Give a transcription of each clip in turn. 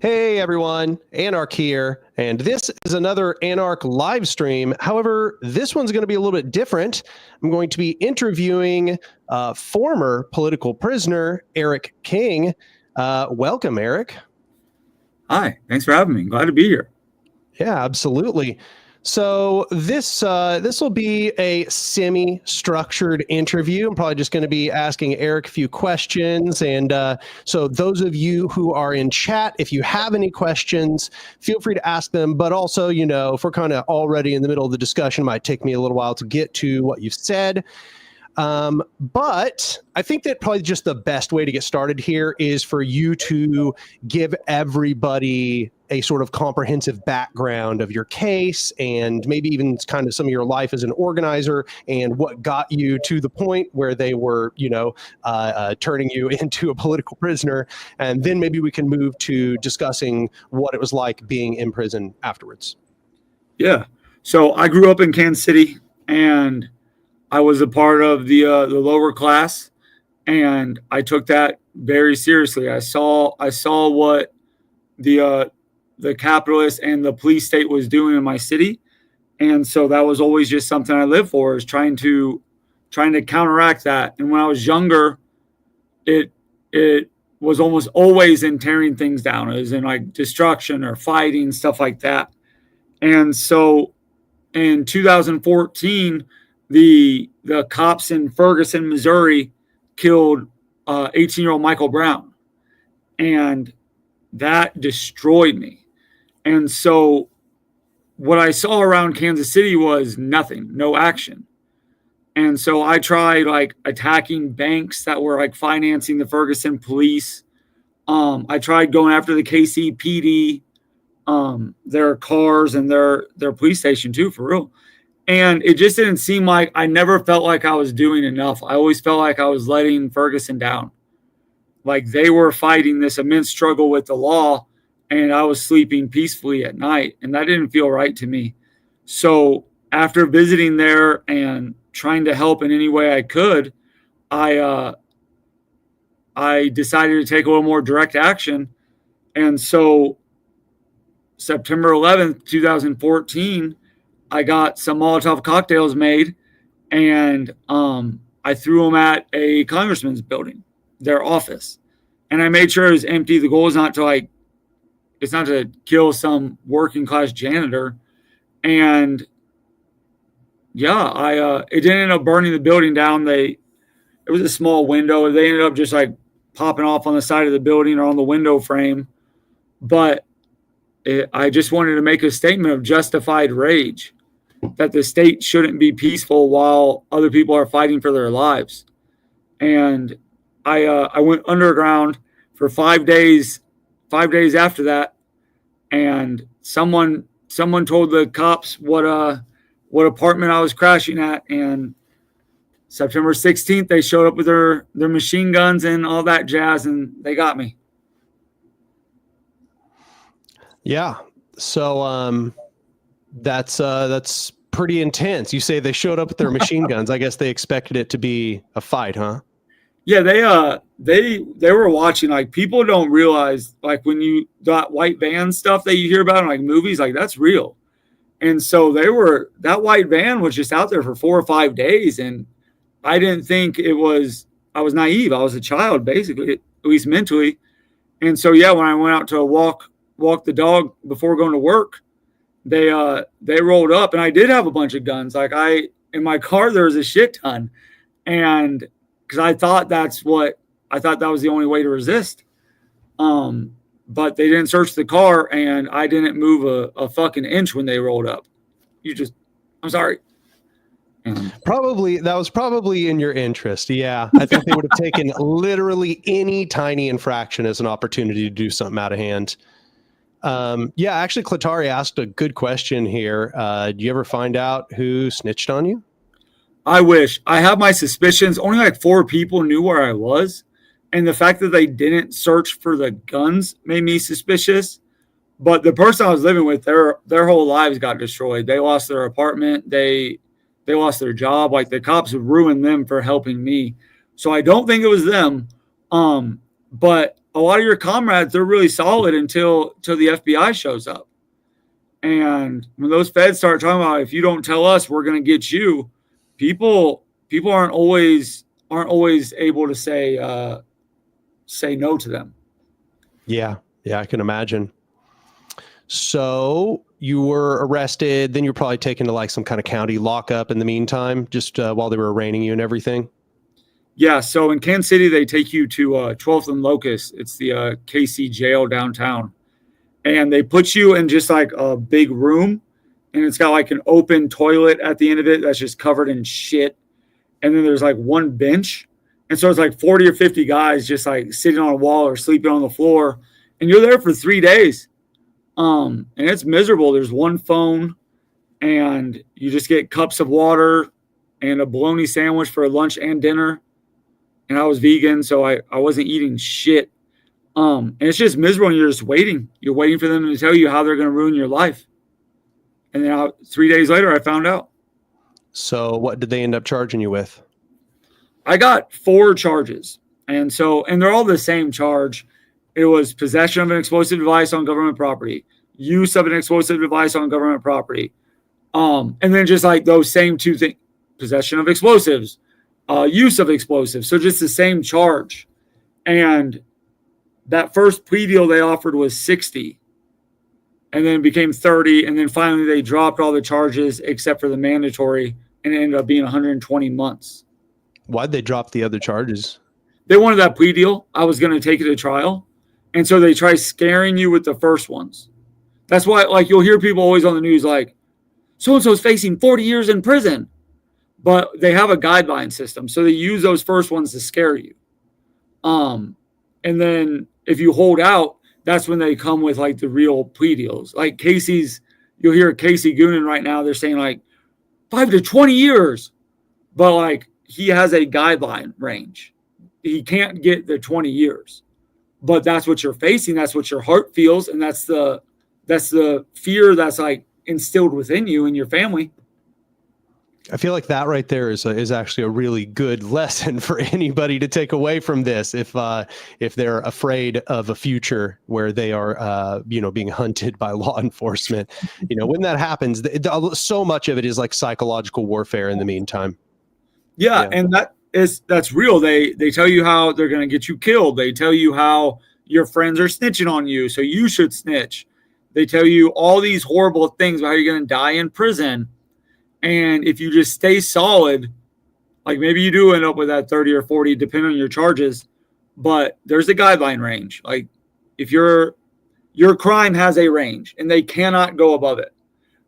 Hey everyone, Anark here, and this is another Anark live stream. However, this one's going to be a little bit different. I'm going to be interviewing former political prisoner Eric King. Welcome, Eric. Hi, thanks for having me. Glad to be here. Yeah, absolutely. So this will be a semi-structured interview. I'm probably just going to be asking Eric a few questions, and so those of you who are in chat, if you have any questions, feel free to ask them. But also, if we're kind of already in the middle of the discussion, it might take me a little while to get to what you've said. But I think that probably just the best way to get started here is for you to give everybody a sort of comprehensive background of your case and maybe even kind of some of your life as an organizer and what got you to the point where they were, turning you into a political prisoner. And then maybe we can move to discussing what it was like being in prison afterwards. Yeah. So I grew up in Kansas City, and I was a part of the lower class, and I took that very seriously. I saw what the capitalists and the police state was doing in my city, and so that was always just something I lived for, is trying to counteract that. And when I was younger, it was almost always in tearing things down. It was in like destruction or fighting, stuff like that. And so in 2014, the cops in Ferguson, Missouri, killed 18-year-old Michael Brown, and that destroyed me. And so what I saw around Kansas City was nothing, no action. And so I tried like attacking banks that were like financing the Ferguson police. I tried going after the KCPD, their cars and their police station too, for real. And it just didn't seem like, I never felt like I was doing enough. I always felt like I was letting Ferguson down. Like they were fighting this immense struggle with the law, and I was sleeping peacefully at night. And that didn't feel right to me. So after visiting there and trying to help in any way I could, I decided to take a little more direct action. And so September 11th, 2014, I got some Molotov cocktails made, and I threw them at a congressman's building, their office. And I made sure it was empty. The goal is not to kill some working class janitor. And yeah, it didn't end up burning the building down. It was a small window. They ended up just like popping off on the side of the building or on the window frame. But I just wanted to make a statement of justified rage, that the state shouldn't be peaceful while other people are fighting for their lives. And I went underground for 5 days. 5 days after that, and someone told the cops what apartment I was crashing at. And September 16th, they showed up with their machine guns and all that jazz, and they got me. Yeah. So that's pretty intense. You say they showed up with their machine guns. I guess they expected it to be a fight, huh? Yeah, they were watching. Like, people don't realize, like, when that white van stuff that you hear about in like movies, like that's real. And so that white van was just out there for 4 or 5 days, and I didn't think I was naive. I was a child, basically, at least mentally. And so yeah, when I went out to walk the dog before going to work, they rolled up, and I did have a bunch of guns. Like, in my car there was a shit ton, and because I thought that was the only way to resist. But they didn't search the car, and I didn't move a fucking inch when they rolled up. I'm sorry. That was probably in your interest. Yeah. I think they would have taken literally any tiny infraction as an opportunity to do something out of hand. Yeah, actually, Clatari asked a good question here. Do you ever find out who snitched on you? I wish. I have my suspicions. Only like 4 people knew where I was. And the fact that they didn't search for the guns made me suspicious. But the person I was living with, their whole lives got destroyed. They lost their apartment. They lost their job. Like, the cops ruined them for helping me. So I don't think it was them. But a lot of your comrades, they're really solid until the FBI shows up. And when those feds start talking about, if you don't tell us, we're going to get you, people aren't always able to say no to them. Yeah, I can imagine. So you were arrested, then you're probably taken to like some kind of county lockup in the meantime, just while they were arraigning you and everything. Yeah, so in Kansas City, they take you to 12th and Locust. It's the KC jail downtown. And they put you in just like a big room, and it's got like an open toilet at the end of it that's just covered in shit. And then there's like one bench. And so it's like 40 or 50 guys just like sitting on a wall or sleeping on the floor. And you're there for 3 days. And it's miserable. There's one phone, and you just get cups of water and a bologna sandwich for lunch and dinner. And I was vegan, so I wasn't eating shit. And it's just miserable, and you're just waiting. You're waiting for them to tell you how they're going to ruin your life. And then 3 days later, I found out. So what did they end up charging you with? I got 4 charges. And they're all the same charge. It was possession of an explosive device on government property, use of an explosive device on government property. And then just like those same 2 things, possession of explosives, use of explosives. So just the same charge. And that first plea deal they offered was 60, and then it became 30. And then finally they dropped all the charges except for the mandatory, and it ended up being 120 months. Why'd they drop the other charges? They wanted that plea deal. I was going to take it to trial. And so they try scaring you with the first ones. That's why, like, you'll hear people always on the news like, so-and-so's facing 40 years in prison. But they have a guideline system. So they use those first ones to scare you. And then if you hold out, that's when they come with like the real plea deals. Like you'll hear Casey Goonan right now. They're saying like 5 to 20 years. But like he has a guideline range. He can't get the 20 years. But that's what you're facing. That's what your heart feels. And that's the fear that's like instilled within you and your family. I feel like that right there is actually a really good lesson for anybody to take away from this. If they're afraid of a future where they are, being hunted by law enforcement, when that happens, so much of it is like psychological warfare in the meantime. Yeah. And that's real. They tell you how they're going to get you killed. They tell you how your friends are snitching on you, so you should snitch. They tell you all these horrible things about how you're going to die in prison. And if you just stay solid, like maybe you do end up with that 30 or 40, depending on your charges, but there's a guideline range. Like if your crime has a range and they cannot go above it.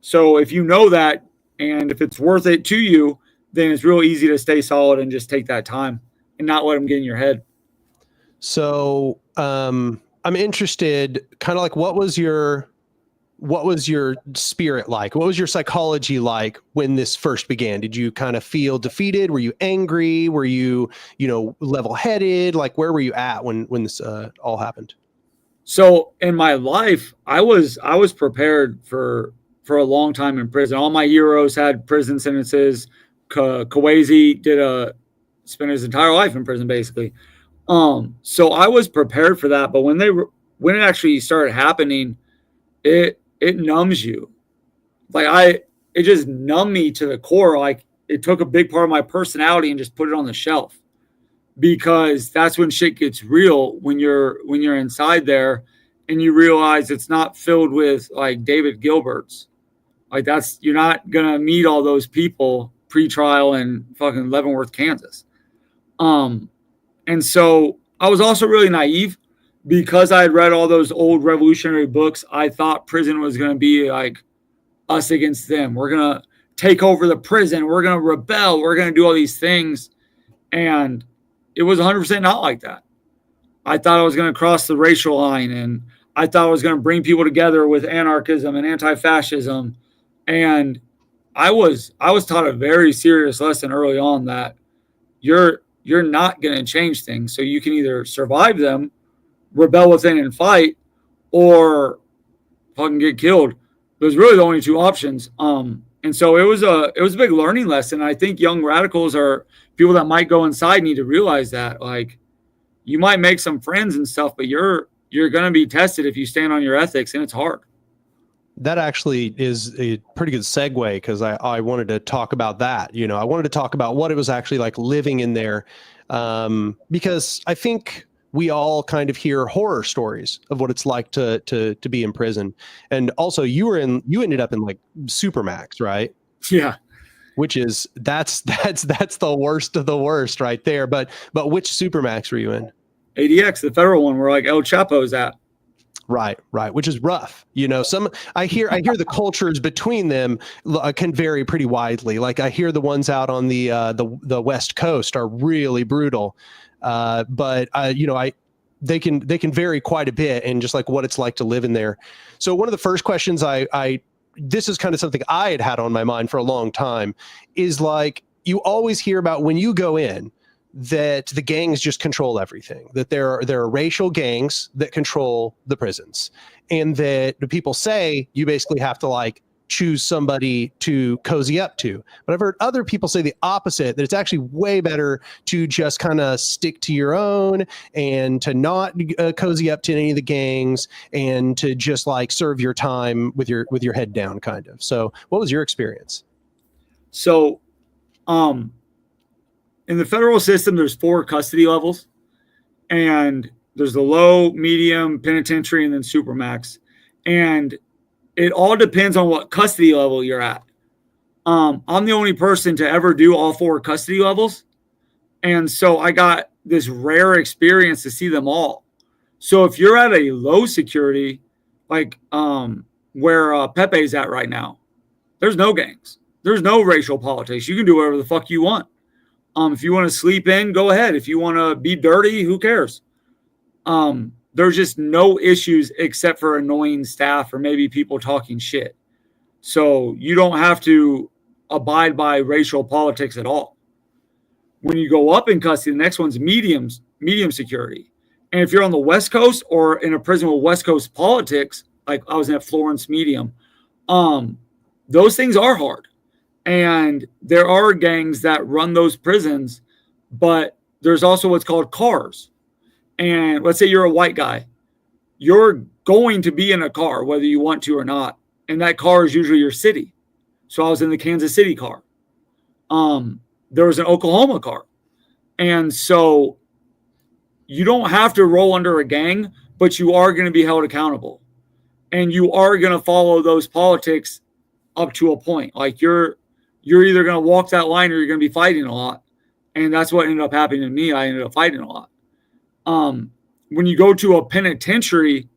So if you know that, and if it's worth it to you, then it's real easy to stay solid and just take that time and not let them get in your head. So I'm interested, kind of like, what was your spirit like? What was your psychology like when this first began? Did you kind of feel defeated? Were you angry? Were you, level-headed? Like, where were you at when this all happened? So in my life, I was prepared for a long time in prison. All my heroes had prison sentences. Kwesi spent his entire life in prison, basically. So I was prepared for that. But when it actually started happening, it numbs you. Like it just numbed me to the core. Like it took a big part of my personality and just put it on the shelf, because that's when shit gets real, when you're inside there and you realize it's not filled with like David Gilberts. Like you're not going to meet all those people pre-trial in fucking Leavenworth, Kansas. And so I was also really naive. Because I had read all those old revolutionary books, I thought prison was going to be like us against them. We're going to take over the prison. We're going to rebel. We're going to do all these things. And it was 100% not like that. I thought I was going to cross the racial line, and I thought I was going to bring people together with anarchism and anti-fascism. And I was taught a very serious lesson early on that you're not going to change things. So you can either survive them, rebel within and fight, or fucking get killed. It was really the only 2 options. And so it was a big learning lesson. I think young radicals are people that might go inside need to realize that, like, you might make some friends and stuff, but you're going to be tested if you stand on your ethics, and it's hard. That actually is a pretty good segue, because I wanted to talk about that. You know, I wanted to talk about what it was actually like living in there, because I think we all kind of hear horror stories of what it's like to be in prison. And also you ended up in like Supermax, right? Yeah. Which is, that's the worst of the worst right there. But which Supermax were you in? ADX, the federal one, where like El Chapo's at. Right. Which is rough. You know, I hear the cultures between them can vary pretty widely. Like I hear the ones out on the West Coast are really brutal. But they can vary quite a bit, and just like what it's like to live in there. So one of the first questions this is kind of something I had on my mind for a long time, is like, you always hear about when you go in that the gangs just control everything, that there are racial gangs that control the prisons, and that the people say you basically have to like choose somebody to cozy up to. But I've heard other people say the opposite, that it's actually way better to just kind of stick to your own and to not cozy up to any of the gangs, and to just like serve your time with your head down, kind of. So what was your experience? So, in the federal system, there's 4 custody levels, and there's the low, medium, penitentiary, and then Supermax. And it all depends on what custody level you're at. I'm the only person to ever do all 4 custody levels. And so I got this rare experience to see them all. So if you're at a low security, like where Pepe's at right now, there's no gangs. There's no racial politics. You can do whatever the fuck you want. If you want to sleep in, go ahead. If you want to be dirty, who cares? There's just no issues except for annoying staff or maybe people talking shit. So you don't have to abide by racial politics at all. When you go up in custody, the next one's medium security. And if you're on the West Coast or in a prison with West Coast politics, like I was at Florence Medium, those things are hard. And there are gangs that run those prisons, but there's also what's called cars. And let's say you're a white guy. You're going to be in a car, whether you want to or not. And that car is usually your city. So I was in the Kansas City car. There was an Oklahoma car. And so you don't have to roll under a gang, but you are going to be held accountable. And you are going to follow those politics up to a point. Like you're either going to walk that line or you're going to be fighting a lot. And that's what ended up happening to me. I ended up fighting a lot. When you go to a penitentiary,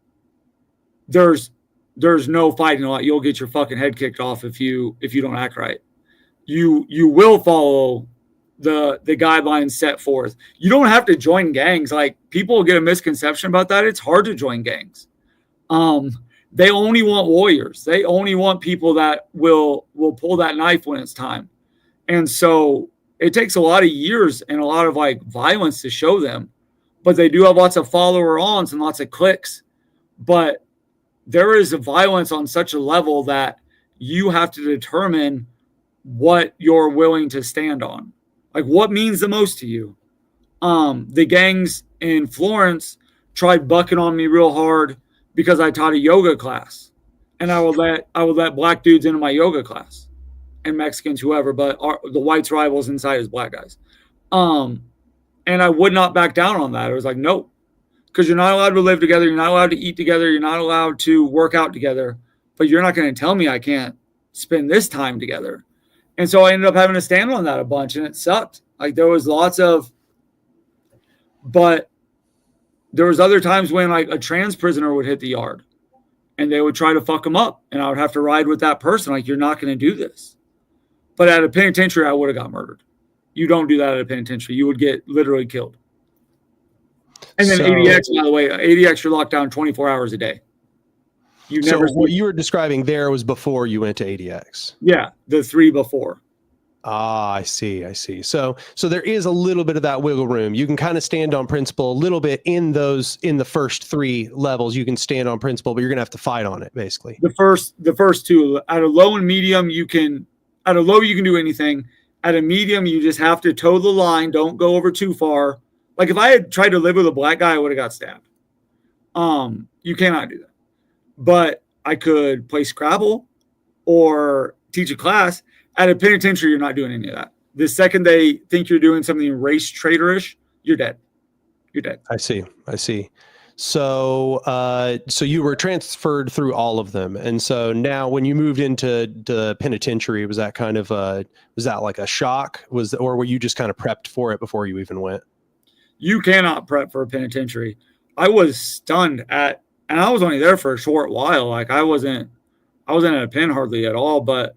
there's no fighting a lot. You'll get your fucking head kicked off if you don't act right. You will follow the guidelines set forth. You don't have to join gangs. Like people get a misconception about that. It's hard to join gangs. They only want warriors. They only want people that will pull that knife when it's time. And so it takes a lot of years and a lot of like violence to show them, but they do have lots of follower-ons and lots of clicks. But there is a violence on such a level that you have to determine what you're willing to stand on. Like what means the most to you? The gangs in Florence tried bucking on me real hard because I taught a yoga class, and I would let black dudes into my yoga class, and Mexicans, whoever, but the whites rivals inside as black guys. And I would not back down on that. I was like, no, because you're not allowed to live together. You're not allowed to eat together. You're not allowed to work out together, but you're not going to tell me I can't spend this time together. And so I ended up having to stand on that a bunch, and it sucked. Like there was but there was other times when like a trans prisoner would hit the yard and they would try to fuck them up, and I would have to ride with that person. Like, you're not going to do this. But at a penitentiary, I would have got murdered. You don't do that at a penitentiary. You would get literally killed. And then ADX, by the way, ADX, you're locked down 24 hours a day. What you were describing there was before you went to ADX. Yeah, the 3 before. Ah, I see. So there is a little bit of that wiggle room. You can kind of stand on principle a little bit in the first 3 levels. You can stand on principle, but you're going to have to fight on it, basically. The first 2, at a low and medium, you can do anything. At a medium, you just have to toe the line. Don't go over too far. Like if I had tried to live with a black guy, I would have got stabbed. You cannot do that. But I could play Scrabble or teach a class. At a penitentiary, you're not doing any of that. The second they think you're doing something race traitorish, you're dead. You're dead. I see. So, so you were transferred through all of them, and so now when you moved into the penitentiary, was that kind of was that like a shock? Or were you just kind of prepped for it before you even went? You cannot prep for a penitentiary. I was stunned and I was only there for a short while. Like I wasn't in a pen hardly at all, but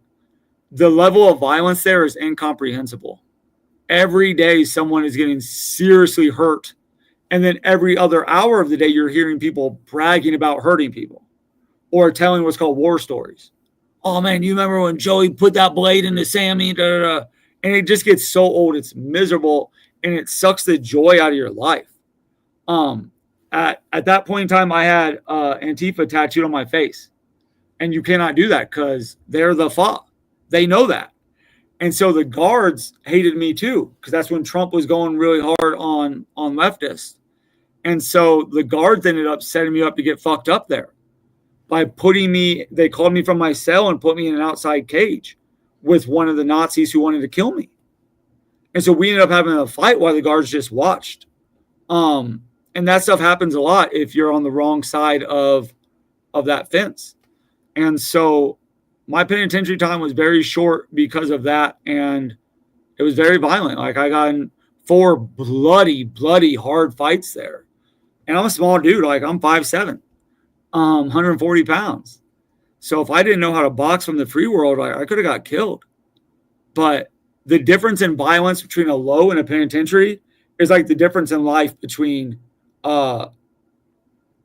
the level of violence there is incomprehensible. Every day someone is getting seriously hurt. And then every other hour of the day, you're hearing people bragging about hurting people or telling what's called war stories. Oh man, you remember when Joey put that blade into Sammy? Da, da, da. And it just gets so old. It's miserable and it sucks the joy out of your life. At that point in time, I had Antifa tattooed on my face. And you cannot do that because they're the FA. They know that. And so the guards hated me too, because that's when Trump was going really hard on leftists. And so the guards ended up setting me up to get fucked up there by they called me from my cell and put me in an outside cage with one of the Nazis who wanted to kill me. And so we ended up having a fight while the guards just watched. And that stuff happens a lot if you're on the wrong side of that fence. And so my penitentiary time was very short because of that. And it was very violent. Like I got in 4 bloody hard fights there. And I'm a small dude. Like I'm 5'7", 140 pounds. So if I didn't know how to box from the free world, I could have got killed. But the difference in violence between a low and a penitentiary is like the difference in life between Bel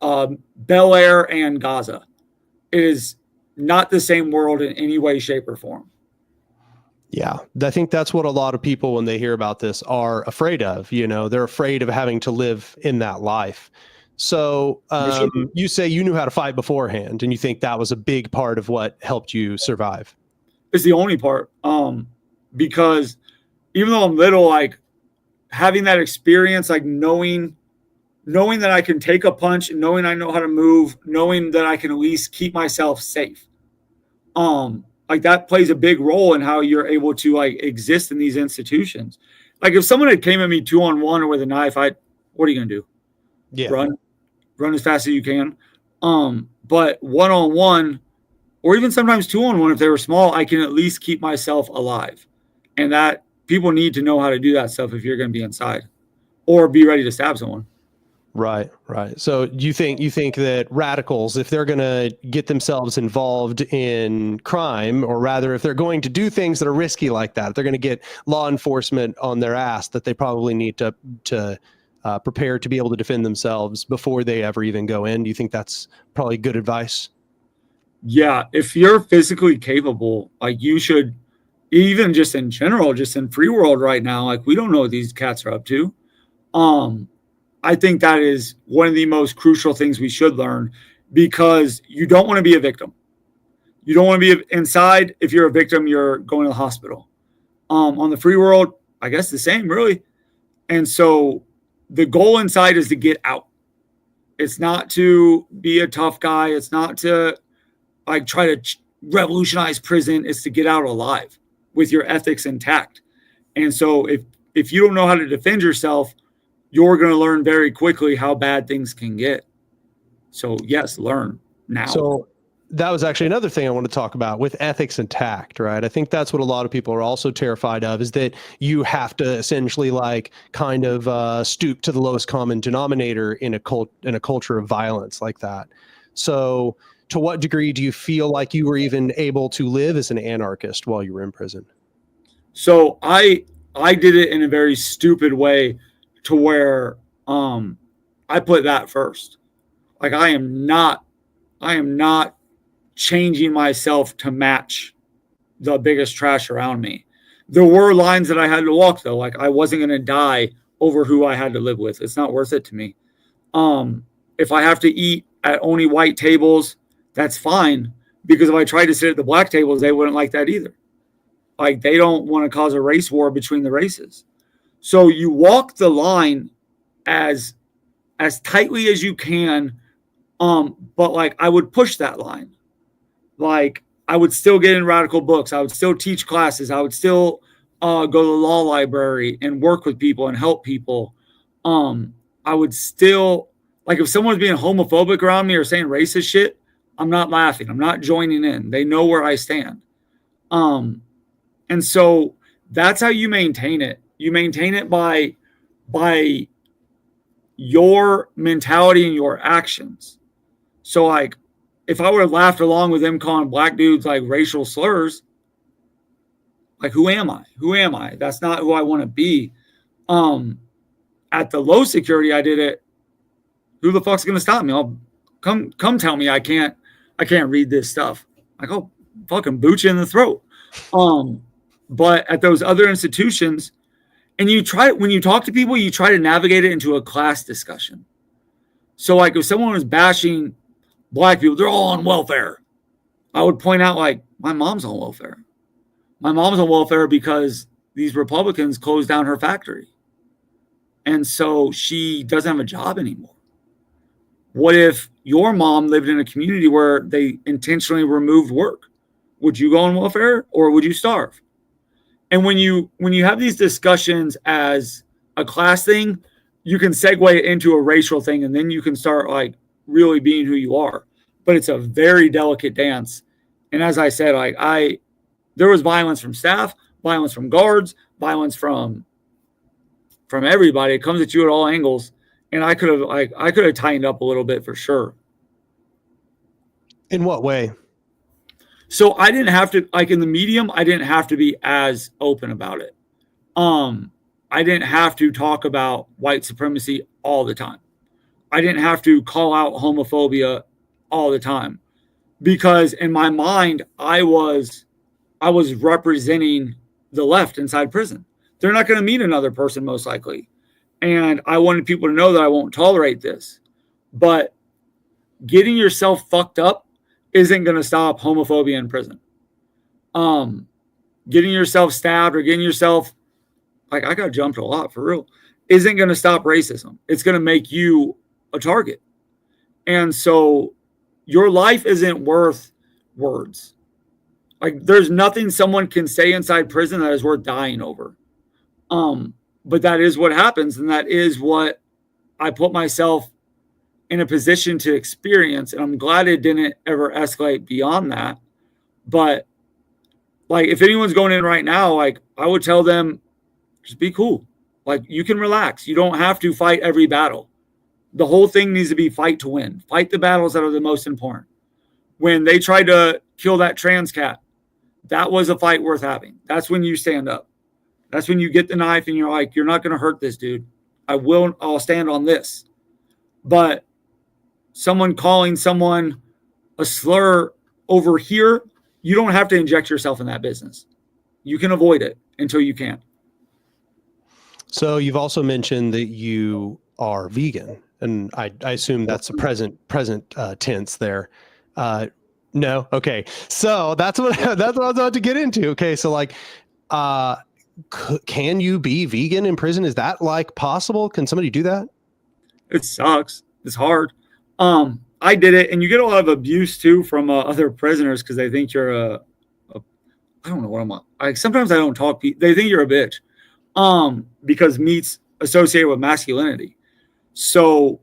Air and Gaza. It is not the same world in any way, shape, or form. Yeah, I think that's what a lot of people, when they hear about this, are afraid of. You know, they're afraid of having to live in that life. So you say you knew how to fight beforehand, and you think that was a big part of what helped you survive. It's the only part. Because even though I'm little, like having that experience, like knowing that I can take a punch, knowing I know how to move, knowing that I can at least keep myself safe. Like that plays a big role in how you're able to like exist in these institutions. Like if someone had came at me 2-on-1 or with a knife, what are you going to do? Yeah. Run as fast as you can. But 1-on-1 or even sometimes 2-on-1, if they were small, I can at least keep myself alive. And that people need to know how to do that stuff if you're going to be inside or be ready to stab someone. Right. So you think that radicals, if they're going to get themselves involved in crime, or rather if they're going to do things that are risky like that, if they're going to get law enforcement on their ass, that they probably need to prepare to be able to defend themselves before they ever even go in? Do you think that's probably good advice? Yeah. If you're physically capable, like you should, even just in general, just in free world right now, like we don't know what these cats are up to. I think that is one of the most crucial things we should learn, because you don't want to be a victim. You don't want to be inside. If you're a victim, you're going to the hospital. On the free world, I guess the same, really. And so the goal inside is to get out. It's not to be a tough guy. It's not to like try to revolutionize prison. It's to get out alive with your ethics intact. And so if you don't know how to defend yourself, you're going to learn very quickly how bad things can get. So yes, learn now. So that was actually another thing I want to talk about with ethics intact, right? I think that's what a lot of people are also terrified of, is that you have to essentially like kind of stoop to the lowest common denominator in a culture of violence like that. So to what degree do you feel like you were even able to live as an anarchist while you were in prison? So I did it in a very stupid way, to where I put that first. Like I am not changing myself to match the biggest trash around me. There were lines that I had to walk though. Like I wasn't going to die over who I had to live with. It's not worth it to me. If I have to eat at only white tables, that's fine, because if I tried to sit at the black tables, they wouldn't like that either. Like they don't want to cause a race war between the races. So you walk the line as tightly as you can. But like I would push that line. Like I would still get in radical books. I would still teach classes. I would still go to the law library and work with people and help people. I would still, like, if someone's being homophobic around me or saying racist shit, I'm not laughing. I'm not joining in. They know where I stand. And so that's how you maintain it. You maintain it by your mentality and your actions. So like, if I would have laughed along with them calling black dudes like racial slurs, like who am I? Who am I? That's not who I want to be. At the low security, I did it. Who the fuck's gonna stop me? I'll come tell me I can't read this stuff. Like, oh, fucking boot you in the throat. But at those other institutions, and when you talk to people, you try to navigate it into a class discussion. So like if someone was bashing black people, they're all on welfare, I would point out like my mom's on welfare. My mom's on welfare because these Republicans closed down her factory. And so she doesn't have a job anymore. What if your mom lived in a community where they intentionally removed work? Would you go on welfare or would you starve? And when you have these discussions as a class thing, you can segue it into a racial thing, and then you can start like really being who you are. But it's a very delicate dance. And as I said, like there was violence from staff, violence from guards, violence from everybody. It comes at you at all angles. And I could have tightened up a little bit for sure. In what way? So I didn't have to, like in the medium, I didn't have to be as open about it. I didn't have to talk about white supremacy all the time. I didn't have to call out homophobia all the time, because in my mind, I was representing the left inside prison. They're not going to meet another person most likely. And I wanted people to know that I won't tolerate this. But getting yourself fucked up isn't going to stop homophobia in prison. Getting yourself stabbed or getting yourself, like I got jumped a lot for real, isn't going to stop racism. It's going to make you a target. And so your life isn't worth words. Like there's nothing someone can say inside prison that is worth dying over. But that is what happens. And that is what I put myself in a position to experience. And I'm glad it didn't ever escalate beyond that. But like, if anyone's going in right now, like I would tell them, just be cool. Like you can relax. You don't have to fight every battle. The whole thing needs to be fight to win. Fight the battles that are the most important. When they tried to kill that trans cat, that was a fight worth having. That's when you stand up. That's when you get the knife and you're like, you're not going to hurt this dude. I'll stand on this. But someone calling someone a slur over here, you don't have to inject yourself in that business. You can avoid it until you can't. So you've also mentioned that you are vegan, and I assume that's a present tense there. No. Okay. So that's what I was about to get into. Okay. So like, can you be vegan in prison? Is that like possible? Can somebody do that? It sucks. It's hard. I did it, and you get a lot of abuse too from other prisoners because they think you're I don't know what I'm like. Sometimes I don't talk. They think you're a bitch, because meat's associated with masculinity. So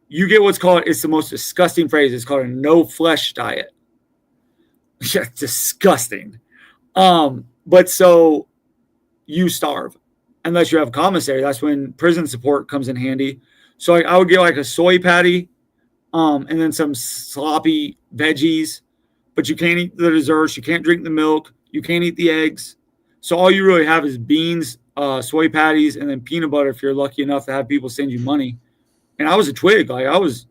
you get what's called, it's the most disgusting phrase. It's called a no flesh diet. Yeah, disgusting. But so you starve unless you have commissary. That's when prison support comes in handy. So I would get like a soy patty, and then some sloppy veggies, but you can't eat the desserts. You can't drink the milk. You can't eat the eggs. So all you really have is beans, soy patties, and then peanut butter if you're lucky enough to have people send you money. And I was a twig. Like I was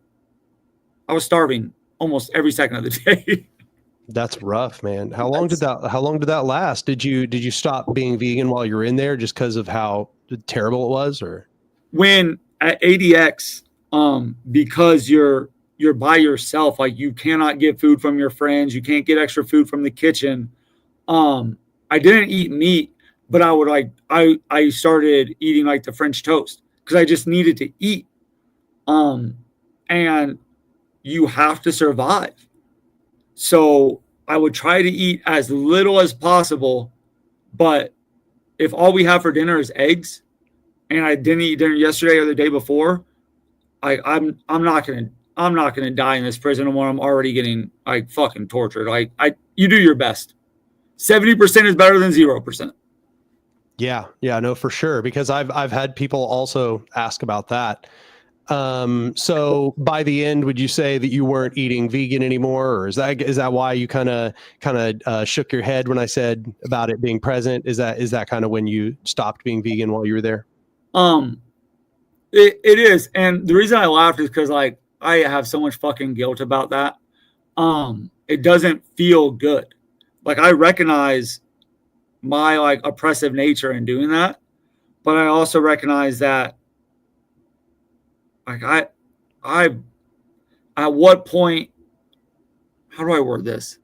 starving almost every second of the day. That's rough, man. How long did that last? Did you stop being vegan while you were in there just because of how terrible it was? Or when at ADX, because you're by yourself, like you cannot get food from your friends, you can't get extra food from the kitchen. I didn't eat meat, but I would I started eating like the French toast because I just needed to eat. And you have to survive. So I would try to eat as little as possible, but if all we have for dinner is eggs, and I didn't eat dinner yesterday or the day before, I'm not gonna die in this prison when I'm already getting like fucking tortured. You do your best. 70% is better than 0%. Yeah, no, for sure. Because I've had people also ask about that. So by the end, would you say that you weren't eating vegan anymore, or is that why you kind of shook your head when I said about it being present? Is that kind of when you stopped being vegan while you were there? It is, and the reason I laughed is because like I have so much fucking guilt about that. It doesn't feel good. Like I recognize my like oppressive nature in doing that, but I also recognize that like I at what point, how do I word this?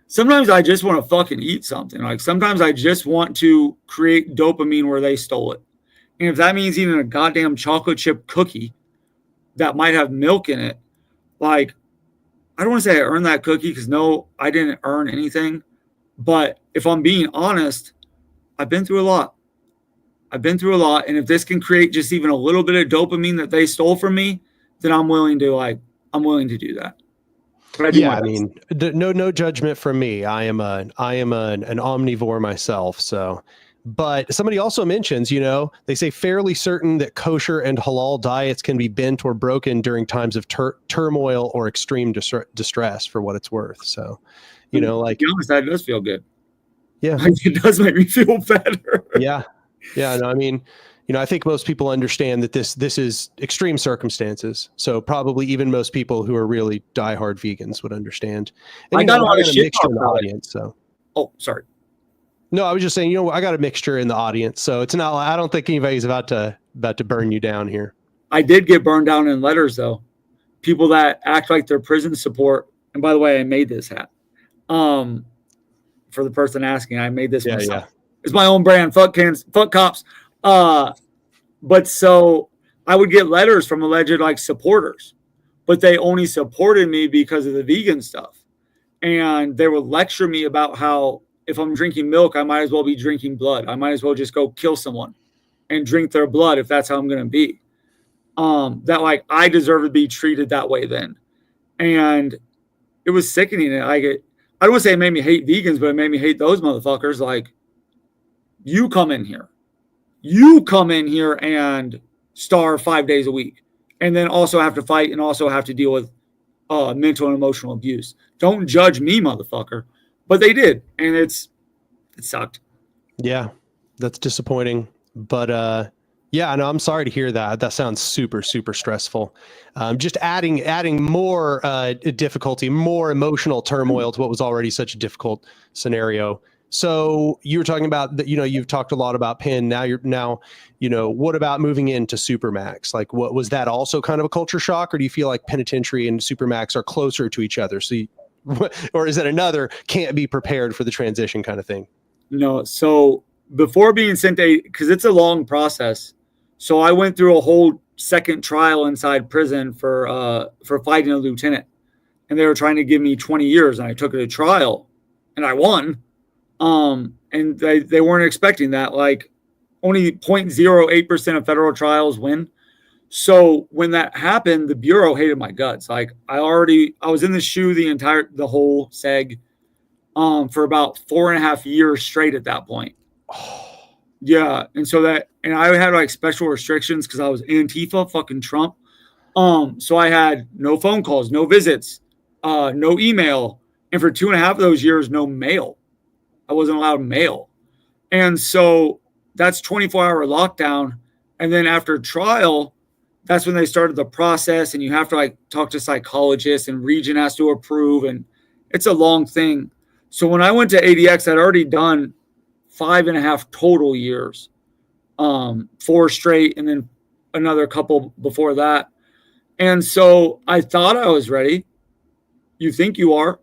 Sometimes I just want to fucking eat something. Like sometimes I just want to create dopamine where they stole it. And if that means eating a goddamn chocolate chip cookie that might have milk in it, like I don't want to say I earned that cookie because no, I didn't earn anything. But if I'm being honest, I've been through a lot. And if this can create just even a little bit of dopamine that they stole from me, then I'm willing to do that. But I mean, no judgment from me. I am an omnivore myself. So, but somebody also mentions, they say fairly certain that kosher and halal diets can be bent or broken during times of turmoil or extreme distress, for what it's worth. So, like, to be honest, that does feel good. Yeah, like, it does make me feel better. Yeah. No, I mean, I think most people understand that this is extreme circumstances. So probably even most people who are really diehard vegans would understand. And I got a lot of shit mixture in the audience. So, oh, sorry. No, I was just saying, I got a mixture in the audience, so it's not. I don't think anybody's about to burn you down here. I did get burned down in letters though. People that act like they're prison support. And by the way, I made this hat. For the person asking, I made this myself. Yeah. It's my own brand. Fuck cops. But so I would get letters from alleged like supporters, but they only supported me because of the vegan stuff. And they would lecture me about how if I'm drinking milk, I might as well be drinking blood. I might as well just go kill someone and drink their blood if that's how I'm going to be. That like I deserve to be treated that way then. And it was sickening. I don't want to say it made me hate vegans, but it made me hate those motherfuckers. Like, you come in here and starve 5 days a week and then also have to fight and also have to deal with mental and emotional abuse. Don't judge me, motherfucker. But they did, and it sucked. Yeah, that's disappointing. But no, I'm sorry to hear that. That sounds super, super stressful. Just adding more difficulty, more emotional turmoil to what was already such a difficult scenario. So you were talking about that, you've talked a lot about Penn. Now, what about moving into Supermax? Like, what was that also kind of a culture shock, or do you feel like penitentiary and Supermax are closer to each other? So or is it another can't be prepared for the transition kind of thing? No. So before being sent because it's a long process. So I went through a whole second trial inside prison for fighting a lieutenant, and they were trying to give me 20 years, and I took it to trial, and I won. And they weren't expecting that. Like only 0.08% of federal trials win. So when that happened, the Bureau hated my guts. Like I was in the shoe the whole seg, for about 4.5 years straight at that point. Yeah. And I had like special restrictions because I was Antifa, fucking Trump. So I had no phone calls, no visits, no email. And for 2.5 of those years, no mail. I wasn't allowed mail. And so that's 24-hour lockdown. And then after trial, that's when they started the process, and you have to like talk to psychologists, and region has to approve, and it's a long thing. So when I went to ADX, I'd already done 5.5 total years, 4 straight, and then another couple before that. And so I thought I was ready. You think you are.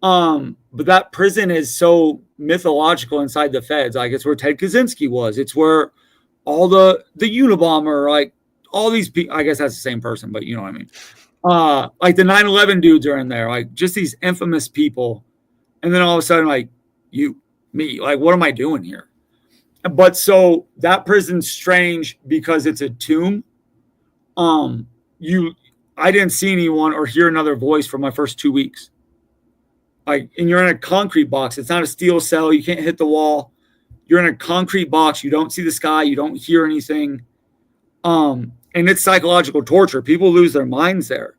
But that prison is so mythological inside the feds. Like it's where Ted Kaczynski was. It's where all the Unabomber, like all these people. I guess that's the same person, but you know what I mean. Like the 9/11 dudes are in there, like just these infamous people. And then all of a sudden, like me, like what am I doing here? But so that prison's strange because it's a tomb. I didn't see anyone or hear another voice for my first 2 weeks. Like, and you're in a concrete box. It's not a steel cell. You can't hit the wall. You're in a concrete box. You don't see the sky. You don't hear anything. And it's psychological torture. People lose their minds there.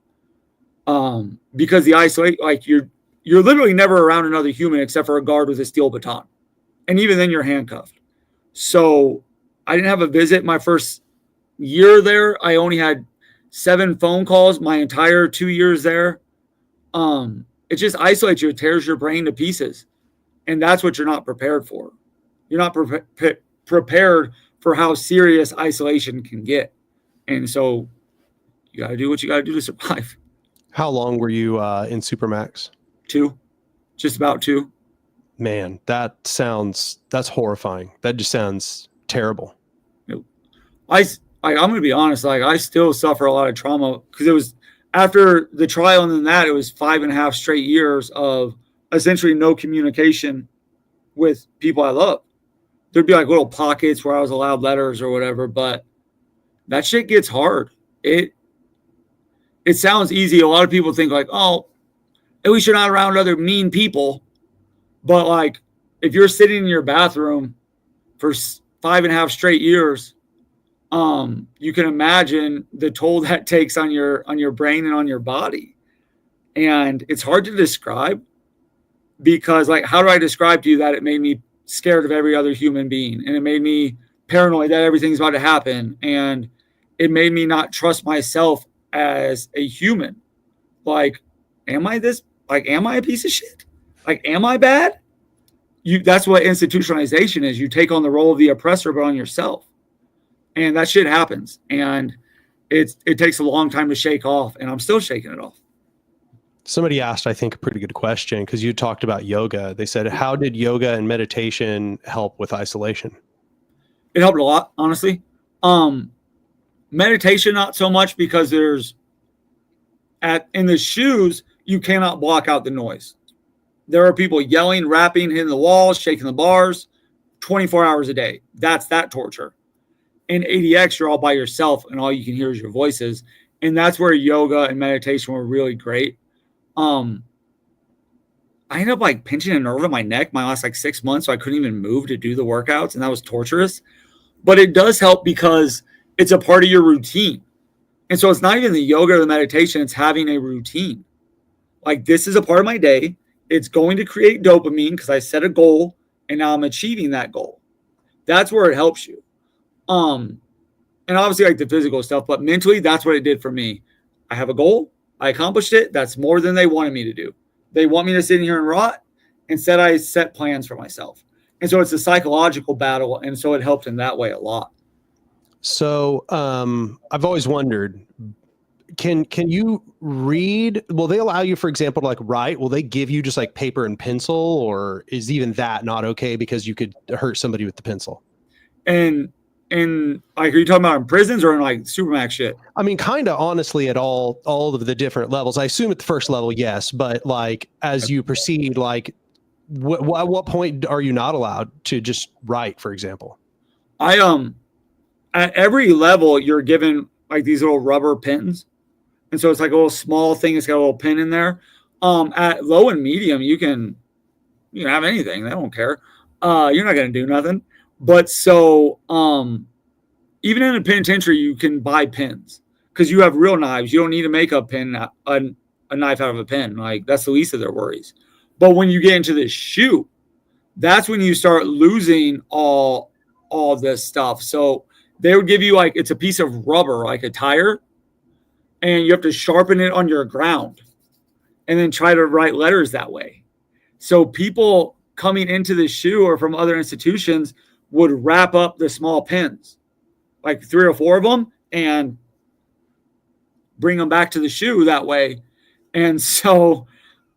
Because the isolate, like you're literally never around another human except for a guard with a steel baton. And even then you're handcuffed. So I didn't have a visit my first year there. I only had 7 phone calls my entire 2 years there. It just isolates you. It tears your brain to pieces. And that's what you're not prepared for. You're not prepared for how serious isolation can get. And so you got to do what you got to do to survive. How long were you in Supermax? 2, just about 2. Man, that's horrifying. That just sounds terrible. I'm going to be honest. Like I still suffer a lot of trauma because it was after the trial and then that it was 5.5 straight years of essentially no communication with people I love. There'd be like little pockets where I was allowed letters or whatever, but that shit gets hard. It sounds easy. A lot of people think like, oh, at least you're not around other mean people. But like, if you're sitting in your bathroom for 5.5 straight years, you can imagine the toll that takes on your brain and on your body. And it's hard to describe because like, how do I describe to you that it made me scared of every other human being? And it made me paranoid that everything's about to happen. And it made me not trust myself as a human. Like, am I a piece of shit? Like, am I bad? That's what institutionalization is. You take on the role of the oppressor, but on yourself. And that shit happens. And it takes a long time to shake off. And I'm still shaking it off. Somebody asked, I think, a pretty good question because you talked about yoga. They said, how did yoga and meditation help with isolation? It helped a lot, honestly. Meditation, not so much because in the shoes, you cannot block out the noise. There are people yelling, rapping, hitting the walls, shaking the bars 24 hours a day. That's that torture. In ADX, you're all by yourself and all you can hear is your voices. And that's where yoga and meditation were really great. I ended up like pinching a nerve in my neck my last like 6 months. So I couldn't even move to do the workouts. And that was torturous. But it does help because it's a part of your routine. And so it's not even the yoga or the meditation. It's having a routine. Like this is a part of my day. It's going to create dopamine because I set a goal and now I'm achieving that goal. That's where it helps you. And obviously like the physical stuff, but mentally that's what it did for me. I have a goal. I accomplished it. That's more than they wanted me to do. They want me to sit in here and rot. Instead, I set plans for myself. And so it's a psychological battle. And so it helped in that way a lot. So I've always wondered, can you read? Will they allow you, for example, to like write? Will they give you just like paper and pencil, or is even that not okay because you could hurt somebody with the pencil? And like, are you talking about in prisons or in like Supermax shit? I mean, kind of honestly at all of the different levels. I assume at the first level, yes, but like as you proceed, like at what point are you not allowed to just write, for example? At every level, you're given like these little rubber pins. And so it's like a little small thing. It's got a little pin in there. At low and medium, you can have anything. They don't care. You're not going to do nothing. But so even in a penitentiary, you can buy pins because you have real knives. You don't need to make a pin, a knife out of a pin. Like that's the least of their worries. But when you get into this shoe, that's when you start losing all this stuff. So they would give you like, it's a piece of rubber, like a tire, and you have to sharpen it on your ground and then try to write letters that way. So people coming into the shoe or from other institutions would wrap up the small pins, like 3 or 4 of them, and bring them back to the shoe that way. And so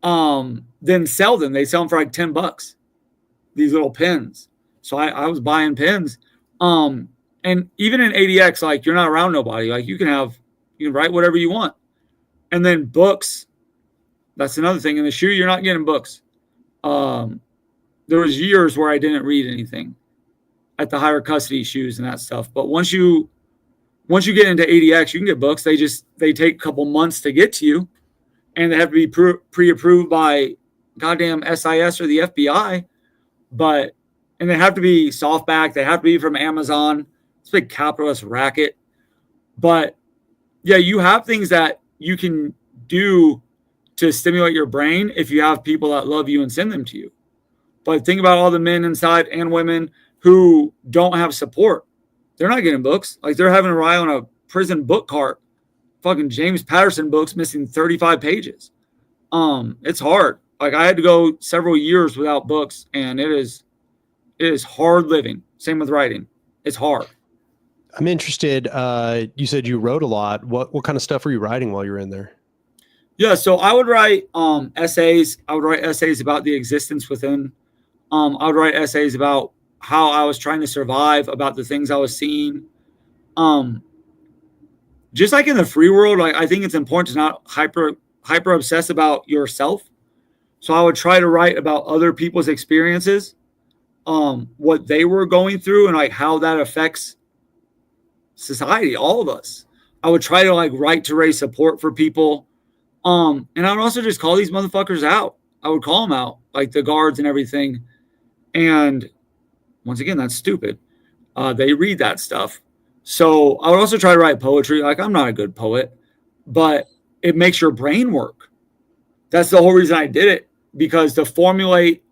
then sell them. They sell them for like $10, these little pins. So I was buying pins. And even in ADX, like you're not around nobody. Like you can write whatever you want. And then books, that's another thing. In the SHU, you're not getting books. There was years where I didn't read anything at the higher custody SHUs and that stuff. But once you get into ADX, you can get books. They take a couple months to get to you, and they have to be pre-approved by goddamn SIS or the FBI. And they have to be softback. They have to be from Amazon. It's a big capitalist racket. But yeah, you have things that you can do to stimulate your brain if you have people that love you and send them to you. But think about all the men inside and women who don't have support. They're not getting books. Like they're having to rely on a prison book cart. Fucking James Patterson books missing 35 pages. It's hard. Like I had to go several years without books, and it is hard living. Same with writing. It's hard. I'm interested. You said you wrote a lot. What kind of stuff were you writing while you were in there? Yeah, so I would write essays. I would write essays about the existence within. I would write essays about how I was trying to survive, about the things I was seeing. Just like in the free world, like I think it's important to not hyper obsess about yourself. So I would try to write about other people's experiences, what they were going through, and like how that affects society, all of us. I would try to like write to raise support for people. And I would also just call these motherfuckers out. I would call them out, like the guards and everything. And once again, that's stupid. They read that stuff. So I would also try to write poetry. Like I'm not a good poet, but it makes your brain work. That's the whole reason I did it, because to formulate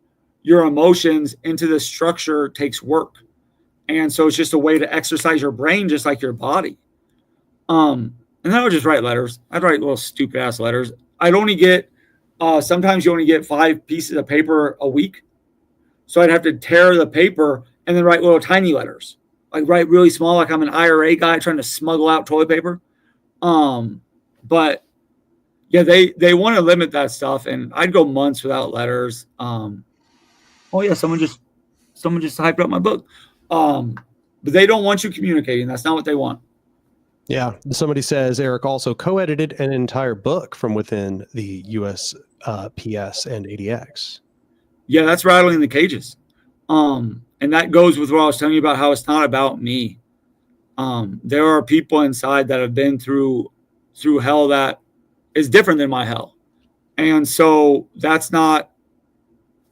your emotions into the structure takes work. And so it's just a way to exercise your brain, just like your body. And then I would just write letters. I'd write little stupid ass letters. I'd only get, sometimes you only get 5 pieces of paper a week. So I'd have to tear the paper and then write little tiny letters. Like write really small, like I'm an IRA guy trying to smuggle out toilet paper. But yeah, they want to limit that stuff, and I'd go months without letters. Oh yeah, someone just hyped up my book. But they don't want you communicating. That's not what they want. Yeah. Somebody says Eric also co-edited an entire book from within the US PS and ADX. Yeah, that's Rattling the Cages. And that goes with what I was telling you about how it's not about me. There are people inside that have been through hell that is different than my hell. And so that's not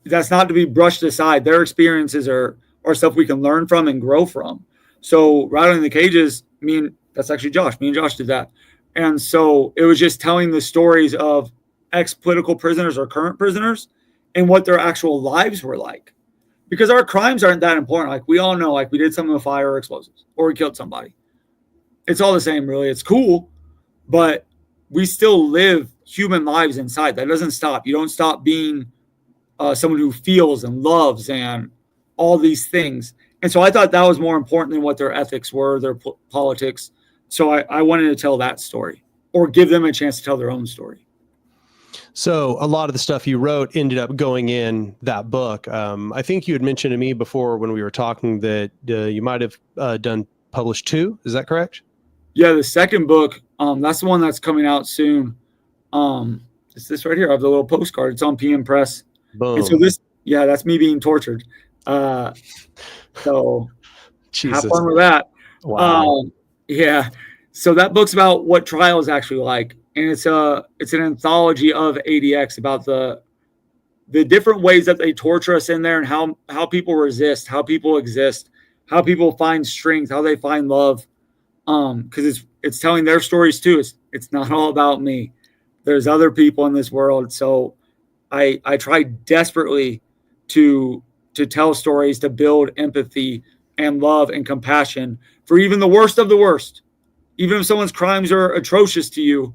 to be brushed aside. Their experiences are stuff we can learn from and grow from. So Rattling the Cages, that's actually Josh. Me and Josh did that. And so it was just telling the stories of ex-political prisoners or current prisoners and what their actual lives were like. Because our crimes aren't that important. Like we all know, like we did something with fire or explosives or we killed somebody. It's all the same, really. It's cool, but we still live human lives inside. That doesn't stop. You don't stop being someone who feels and loves and all these things. And so I thought that was more important than what their ethics were, their politics. So I wanted to tell that story or give them a chance to tell their own story. So a lot of the stuff you wrote ended up going in that book. I think you had mentioned to me before when we were talking that you might have published 2. Is that correct? Yeah, the second book, that's the one that's coming out soon. It's this right here. I have the little postcard. It's on PM Press. Boom. And so that's me being tortured. So Jesus. Have fun with that. Wow. Yeah. So that book's about what trial is actually like. And it's an anthology of ADX about the different ways that they torture us in there and how people resist, how people exist, how people find strength, how they find love. Because it's telling their stories too. It's not all about me. There's other people in this world. So I try desperately to tell stories, to build empathy and love and compassion for even the worst of the worst. Even if someone's crimes are atrocious to you,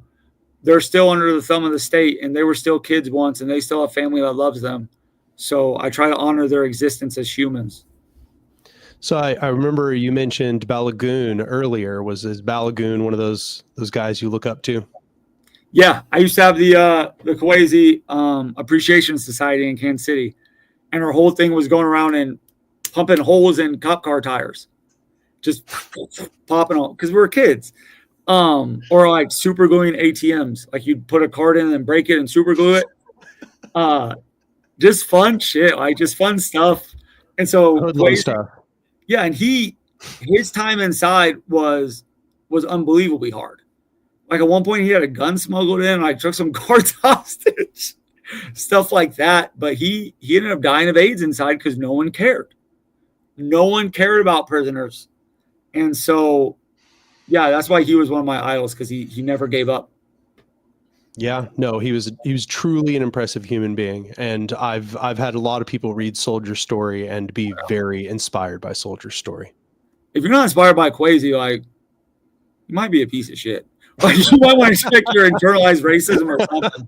they're still under the thumb of the state, and they were still kids once, and they still have family that loves them. So I try to honor their existence as humans. So I remember you mentioned Balagoon earlier. Was Balagoon one of those guys you look up to? Yeah, I used to have the Kwesi Appreciation Society in Kansas City, and our whole thing was going around and pumping holes in cop car tires. just popping on because we were kids. Or like super gluing ATMs. Like you'd put a card in and break it and super glue it. Just fun shit, like just fun stuff. And so Hoodlum stuff. yeah, and his time inside was unbelievably hard. Like at one point he had a gun smuggled in and I took some guards hostage. Stuff like that. But he ended up dying of AIDS inside because no one cared. No one cared about prisoners. And so yeah, that's why he was one of my idols, because he never gave up. Yeah, no, he was truly an impressive human being, and I've had a lot of people read Soldier's story and be very inspired by Soldier's story. If you're not inspired by Kwesi, like, you might be a piece of shit. Like, you might want to check your internalized racism or something.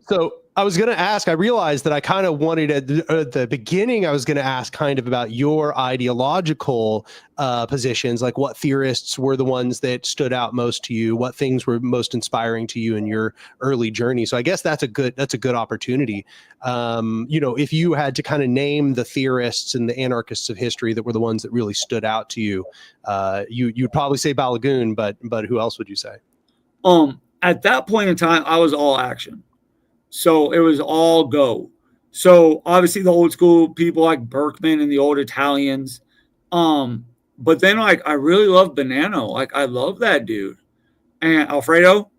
So I was going to ask, I realized that I kind of wanted at the beginning, I was going to ask kind of about your ideological positions, like what theorists were the ones that stood out most to you, what things were most inspiring to you in your early journey. So I guess that's a good opportunity. If you had to kind of name the theorists and the anarchists of history that were the ones that really stood out to you, you'd probably say Balagoon, but who else would you say? At that point in time, I was all action. So it was all go. So obviously the old school people like Berkman and the old Italians. But then like I really love Bonanno. Like I love that dude. And Alfredo.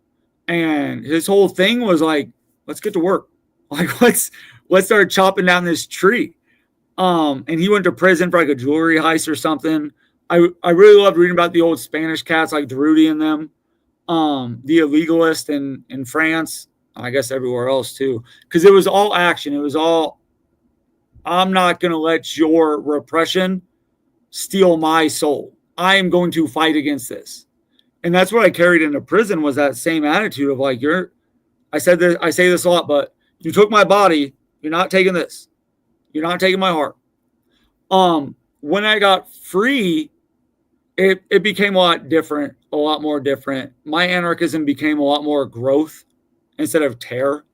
And his whole thing was like, let's get to work. Like let's start chopping down this tree. And he went to prison for like a jewelry heist or something. I really loved reading about the old Spanish cats like Derudi and them. The illegalist in France. I guess everywhere else too, because it was all action. It was all, I'm not going to let your repression steal my soul. I am going to fight against this. And that's what I carried into prison, was that same attitude of like, I say this a lot, but you took my body. You're not taking this. You're not taking my heart. When I got free, it became a lot more different. My anarchism became a lot more growth instead of terror.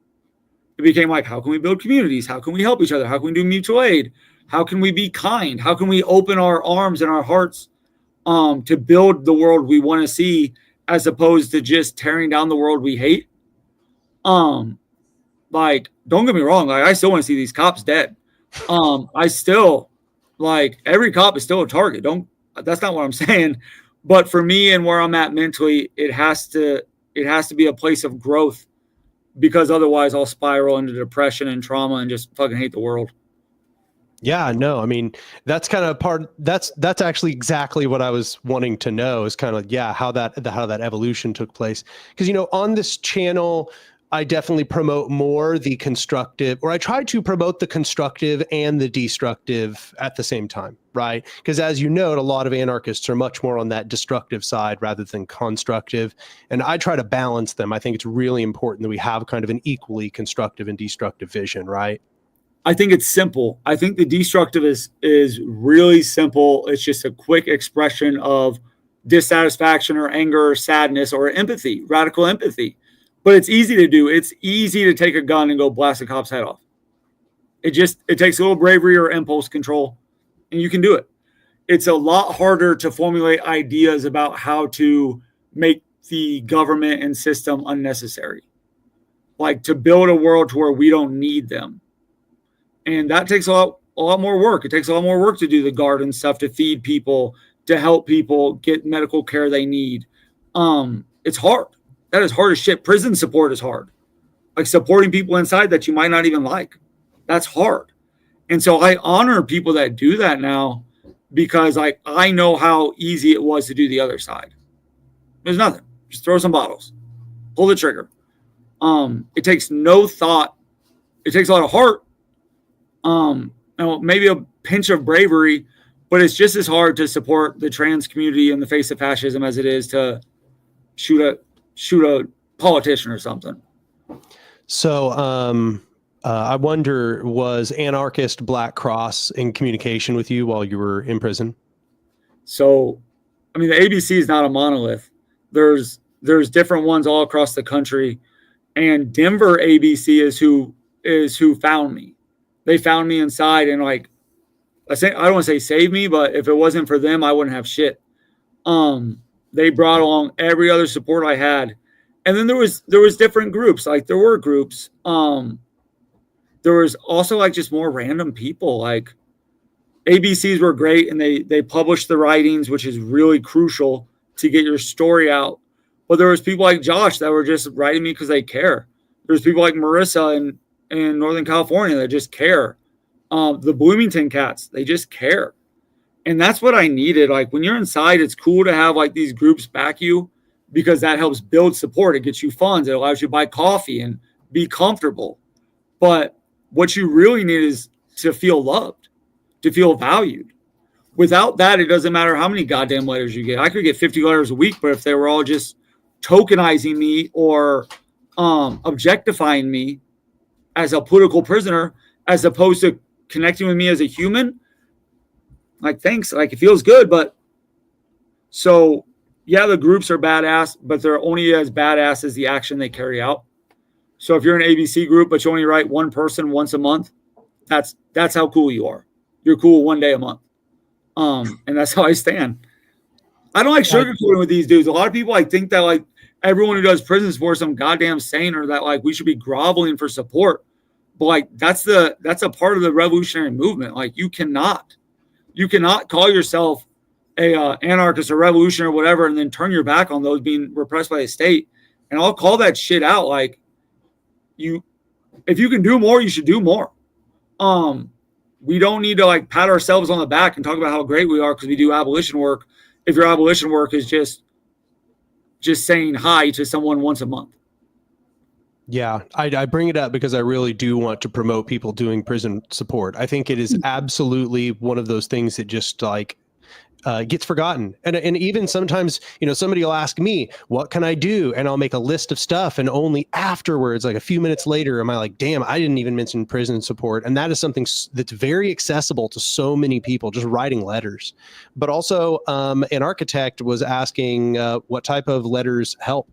It became like, how can we build communities? How can we help each other? How can we do mutual aid? How can we be kind? How can we open our arms and our hearts to build the world we want to see, as opposed to just tearing down the world we hate? Like, don't get me wrong. Like, I still want to see these cops dead. I still, like, every cop is still a target. That's not what I'm saying. But for me and where I'm at mentally, it has to be a place of growth, because otherwise I'll spiral into depression and trauma and just fucking hate the world. Yeah, no, I mean, that's kind of that's actually exactly what I was wanting to know, is kind of, yeah, how that evolution took place. Because, on this channel, I definitely promote more the constructive, or I try to promote the constructive and the destructive at the same time, right? Because as you note, a lot of anarchists are much more on that destructive side rather than constructive. And I try to balance them. I think it's really important that we have kind of an equally constructive and destructive vision, right? I think it's simple. I think the destructive is really simple. It's just a quick expression of dissatisfaction or anger or sadness or empathy, radical empathy. But it's easy to do. It's easy to take a gun and go blast a cop's head off. It takes a little bravery or impulse control, and you can do it. It's a lot harder to formulate ideas about how to make the government and system unnecessary. Like to build a world to where we don't need them. And that takes a lot more work. It takes a lot more work to do the garden stuff, to feed people, to help people get medical care they need. It's hard. That is hard as shit. Prison support is hard. Like supporting people inside that you might not even like. That's hard. And so I honor people that do that now, because like I know how easy it was to do the other side. There's nothing. Just throw some bottles. Pull the trigger. It takes no thought. It takes a lot of heart. Maybe a pinch of bravery, but it's just as hard to support the trans community in the face of fascism as it is to shoot a politician or something. So, I wonder, was anarchist Black Cross in communication with you while you were in prison? So, I mean, the ABC is not a monolith. There's different ones all across the country, and Denver ABC is who found me. They found me inside, and like I don't want to say save me, but if it wasn't for them, I wouldn't have shit. They brought along every other support I had. And then there was different groups. Like there were groups. There was also like just more random people. Like ABCs were great, and they published the writings, which is really crucial to get your story out. But there was people like Josh that were just writing me because they care. There's people like Marissa in Northern California that just care. The Bloomington cats, they just care. And that's what I needed. Like when you're inside, it's cool to have like these groups back you because that helps build support. It gets you funds. It allows you to buy coffee and be comfortable. But what you really need is to feel loved, to feel valued. Without that, it doesn't matter how many goddamn letters you get. I could get 50 letters a week, but if they were all just tokenizing me or objectifying me as a political prisoner, as opposed to connecting with me as a human, like, thanks. Like, it feels good. But so, yeah, the groups are badass, but they're only as badass as the action they carry out. So if you're an ABC group, but you only write one person once a month, that's how cool you are. You're cool one day a month. And that's how I stand. I don't like sugarcoating with these dudes. A lot of people like think that like everyone who does prison support is some goddamn saint, or that like we should be groveling for support. But like that's a part of the revolutionary movement. Like you cannot call yourself a anarchist or revolutionary or whatever, and then turn your back on those being repressed by the state. And I'll call that shit out. Like if you can do more, you should do more. We don't need to like pat ourselves on the back and talk about how great we are because we do abolition work. If your abolition work is just saying hi to someone once a month. Yeah, I bring it up because I really do want to promote people doing prison support. I think it is absolutely one of those things that just like gets forgotten. And even sometimes, somebody will ask me, what can I do? And I'll make a list of stuff. And only afterwards, like a few minutes later, am I like, damn, I didn't even mention prison support. And that is something that's very accessible to so many people, just writing letters. But also an architect was asking what type of letters help.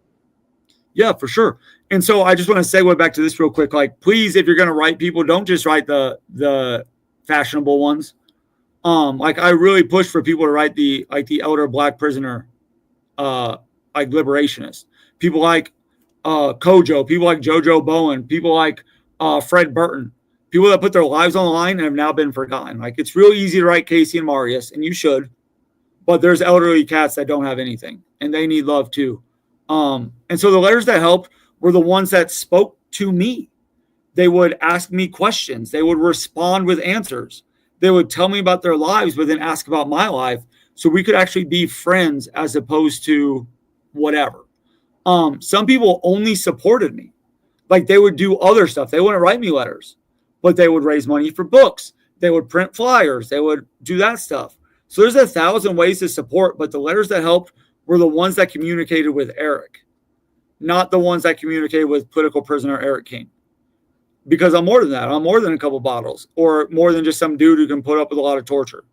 Yeah, for sure. And so I just want to segue back to this real quick. Like, please, if you're going to write people, don't just write the fashionable ones. Like I really push for people to write the elder black prisoner, like liberationist. People like Kojo, people like Jojo Bowen, people like Fred Burton, people that put their lives on the line and have now been forgotten. Like it's real easy to write Casey and Marius, and you should, but there's elderly cats that don't have anything, and they need love too. And so the letters that helped were the ones that spoke to me. They would ask me questions. They would respond with answers. They would tell me about their lives, but then ask about my life so we could actually be friends as opposed to whatever. Some people only supported me. Like they would do other stuff. They wouldn't write me letters, but they would raise money for books. They would print flyers. They would do that stuff. So there's 1,000 ways to support, but the letters that helped were the ones that communicated with Eric, not the ones that communicated with political prisoner Eric King. Because I'm more than that. I'm more than a couple bottles or more than just some dude who can put up with a lot of torture.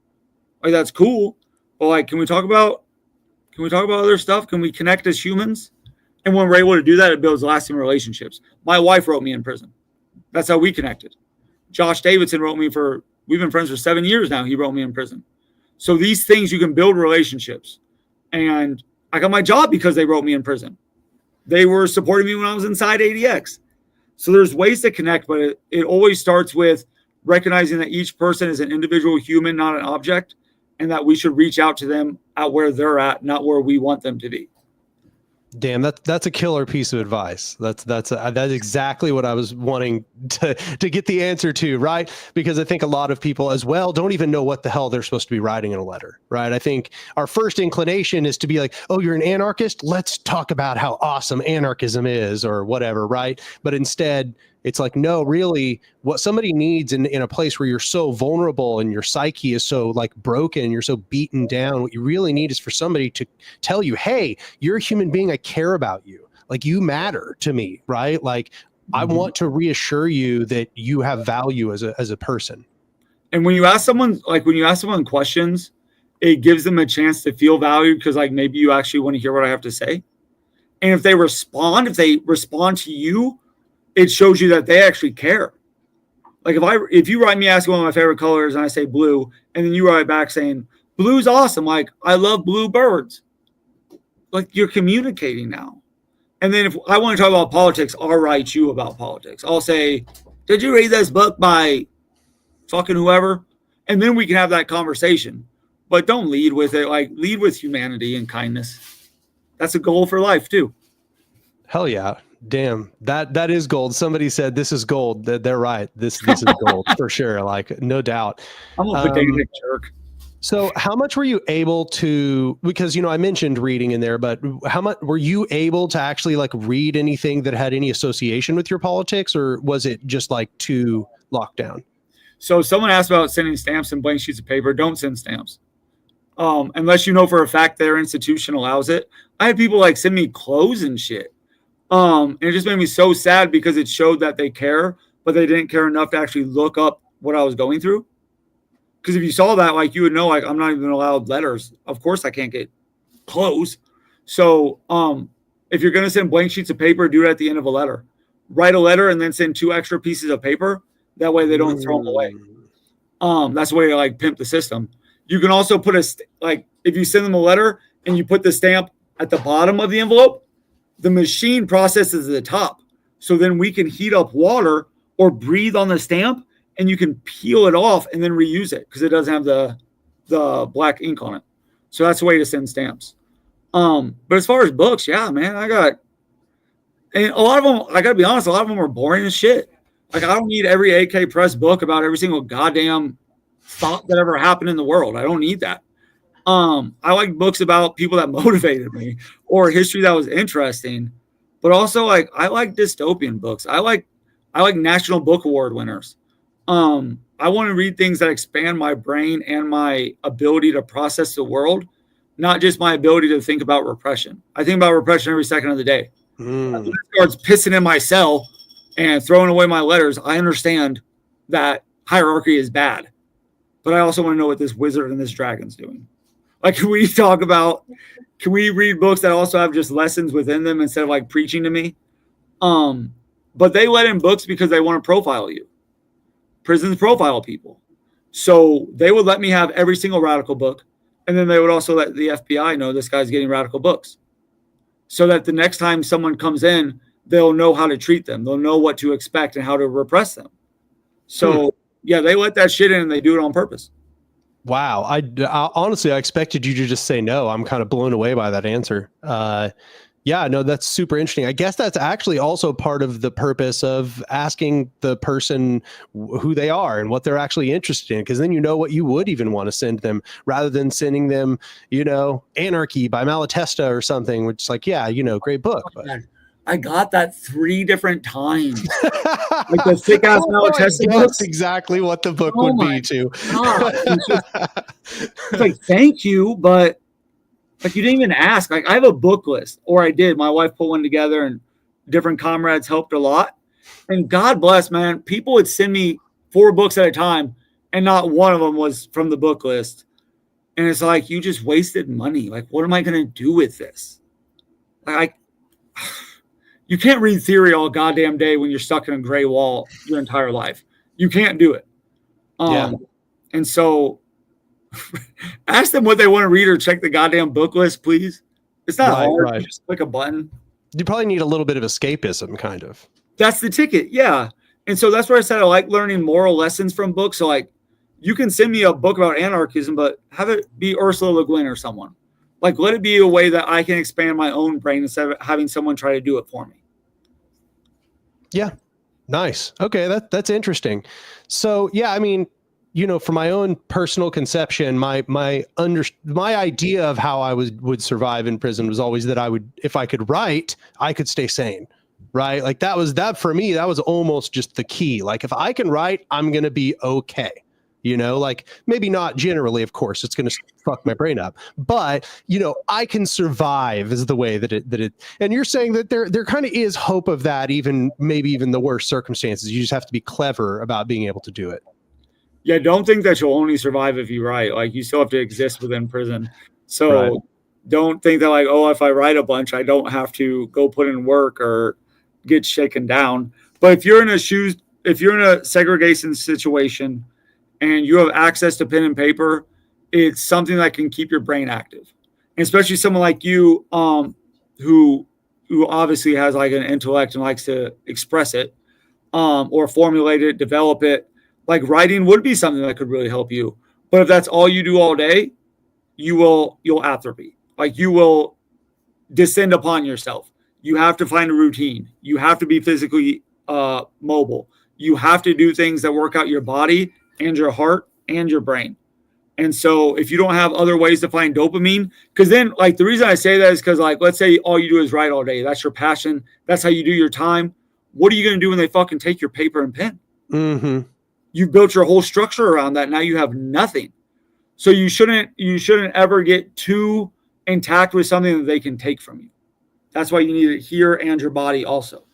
Like that's cool. But like, can we talk about other stuff? Can we connect as humans? And when we're able to do that, it builds lasting relationships. My wife wrote me in prison. That's how we connected. Josh Davidson wrote me we've been friends for 7 years now. He wrote me in prison. So these things, you can build relationships. And I got my job because they wrote me in prison. They were supporting me when I was inside ADX. So there's ways to connect, but it always starts with recognizing that each person is an individual human, not an object, and that we should reach out to them at where they're at, not where we want them to be. Damn, that's a killer piece of advice. That's exactly what I was wanting to get the answer to, right? Because I think a lot of people as well don't even know what the hell they're supposed to be writing in a letter, right? I think our first inclination is to be like, oh, you're an anarchist? Let's talk about how awesome anarchism is or whatever, right? But instead, it's like, no, really, what somebody needs in a place where you're so vulnerable and your psyche is so like broken and you're so beaten down, what you really need is for somebody to tell you, hey, you're a human being. I care about you. Like you matter to me, right? Like I want to reassure you that you have value as a person. And when you ask someone questions, it gives them a chance to feel valued because like maybe you actually want to hear what I have to say. And if they respond to you, it shows you that they actually care. Like if you write me asking one of my favorite colors and I say blue, and then you write back saying blue's awesome, like I love blue birds. Like you're communicating now. And then if I want to talk about politics, I'll write you about politics. I'll say, did you read this book by fucking whoever? And then we can have that conversation. But don't lead with it. Like lead with humanity and kindness. That's a goal for life too. Hell yeah. Damn. That is gold. Somebody said this is gold. They're right. This is gold for sure. Like no doubt. I'm a pedantic jerk. So how much were you able to, because, I mentioned reading in there, but how much were you able to actually like read anything that had any association with your politics, or was it just like too locked down? So someone asked about sending stamps and blank sheets of paper. Don't send stamps. Unless you know for a fact their institution allows it. I had people like send me clothes and shit. And it just made me so sad because it showed that they care, but they didn't care enough to actually look up what I was going through. Because if you saw that, like you would know, like I'm not even allowed letters. Of course I can't get clothes. So if you're going to send blank sheets of paper, do it at the end of a letter. Write a letter and then send 2 extra pieces of paper. That way they don't throw them away. That's the way to like pimp the system. You can also put like if you send them a letter and you put the stamp at the bottom of the envelope, the machine processes the top. So then we can heat up water or breathe on the stamp and you can peel it off and then reuse it because it doesn't have the black ink on it. So that's the way to send stamps. But as far as books, yeah, man, and a lot of them, I gotta be honest, a lot of them are boring as shit. Like I don't need every AK press book about every single goddamn thought that ever happened in the world. I don't need that. I like books about people that motivated me or history that was interesting, but also like I like dystopian books. I like National Book Award winners. I want to read things that expand my brain and my ability to process the world, not just my ability to think about repression. I think about repression every second of the day. When it starts pissing in my cell and throwing away my letters, I understand that hierarchy is bad. But I also want to know what this wizard and this dragon's doing. Like, can we read books that also have just lessons within them instead of like preaching to me? But they let in books because they want to profile you. Prisons profile people. So they would let me have every single radical book. And then they would also let the FBI know this guy's getting radical books. So that the next time someone comes in, they'll know how to treat them. They'll know what to expect and how to repress them. So, yeah, they let that shit in and they do it on purpose. Wow. I honestly, I expected you to just say no. I'm kind of blown away by that answer. Yeah, no, that's super interesting. I guess that's actually also part of the purpose of asking the person who they are and what they're actually interested in, because then you know what you would even want to send them rather than sending them, Anarchy by Malatesta or something, which is like, yeah, great book. But I got that 3 different times. Like the thick ass Malatesta books. That's exactly what the book would be too. It's like, thank you, but like you didn't even ask. Like I have a book list, or I did. My wife put one together and different comrades helped a lot. And God bless, man. People would send me 4 books at a time and not one of them was from the book list. And it's like, you just wasted money. Like, what am I going to do with this? Like, you can't read theory all goddamn day when you're stuck in a gray wall your entire life. You can't do it. And so ask them what they want to read or check the goddamn book list, please. It's not hard. Right. You just click a button. You probably need a little bit of escapism, kind of. That's the ticket. Yeah. And so that's where I said I like learning moral lessons from books. So like you can send me a book about anarchism, but have it be Ursula Le Guin or someone. Like let it be a way that I can expand my own brain instead of having someone try to do it for me. Yeah. Nice. Okay. That's interesting. So yeah, I mean, for my own personal conception, my idea of how I would survive in prison was always that if I could write, I could stay sane, right? Like that for me, that was almost just the key. Like if I can write, I'm going to be okay. Like maybe not generally, of course, it's going to fuck my brain up, but I can survive is the way that it, and you're saying that there kind of is hope of that, maybe even the worst circumstances. You just have to be clever about being able to do it. Yeah, don't think that you'll only survive if you write. Like you still have to exist within prison. So Don't think that like, oh, if I write a bunch, I don't have to go put in work or get shaken down. But if you're in the shoes if you're in a segregation situation and you have access to pen and paper, it's something that can keep your brain active. And especially someone like you, who obviously has like an intellect and likes to express it, or formulate it, develop it. Like writing would be something that could really help you. But if that's all you do all day, you'll atrophy. Like you will descend upon yourself. You have to find a routine. You have to be physically mobile. You have to do things that work out your body and your heart and your brain. And so if you don't have other ways to find dopamine, because then like the reason I say that is because like, let's say all you do is write all day. That's your passion. That's how you do your time. What are you going to do when they fucking take your paper and pen? Mm-hmm. You've built your whole structure around that. Now you have nothing. So you shouldn't ever get too intact with something that they can take from you. That's why you need it here and your body also.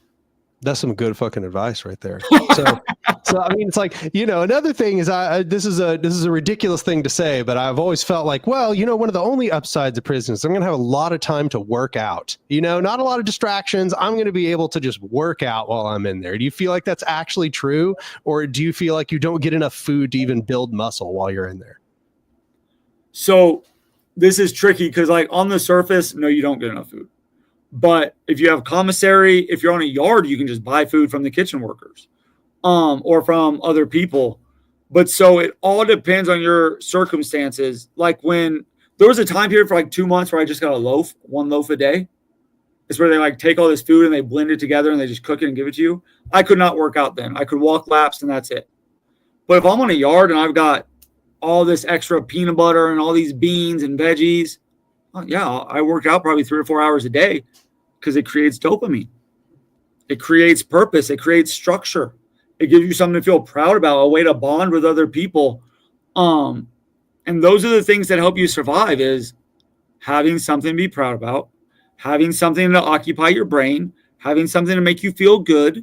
That's some good fucking advice right there. So I mean, it's like, another thing is this is a ridiculous thing to say, but I've always felt like, well, one of the only upsides of prison is I'm going to have a lot of time to work out, not a lot of distractions. I'm going to be able to just work out while I'm in there. Do you feel like that's actually true? Or do you feel like you don't get enough food to even build muscle while you're in there? So this is tricky because like on the surface, no, you don't get enough food. But if you have commissary, if you're on a yard, you can just buy food from the kitchen workers, or from other people. But so it all depends on your circumstances. Like when there was a time period for like 2 months where I just got one loaf a day. It's where they like take all this food and they blend it together and they just cook it and give it to you. I could not work out then. I could walk laps and that's it. But if I'm on a yard and I've got all this extra peanut butter and all these beans and veggies, yeah, I work out probably 3 or 4 hours a day because it creates dopamine. It creates purpose. It creates structure. It gives you something to feel proud about, a way to bond with other people. And those are the things that help you survive, is having something to be proud about, having something to occupy your brain, having something to make you feel good.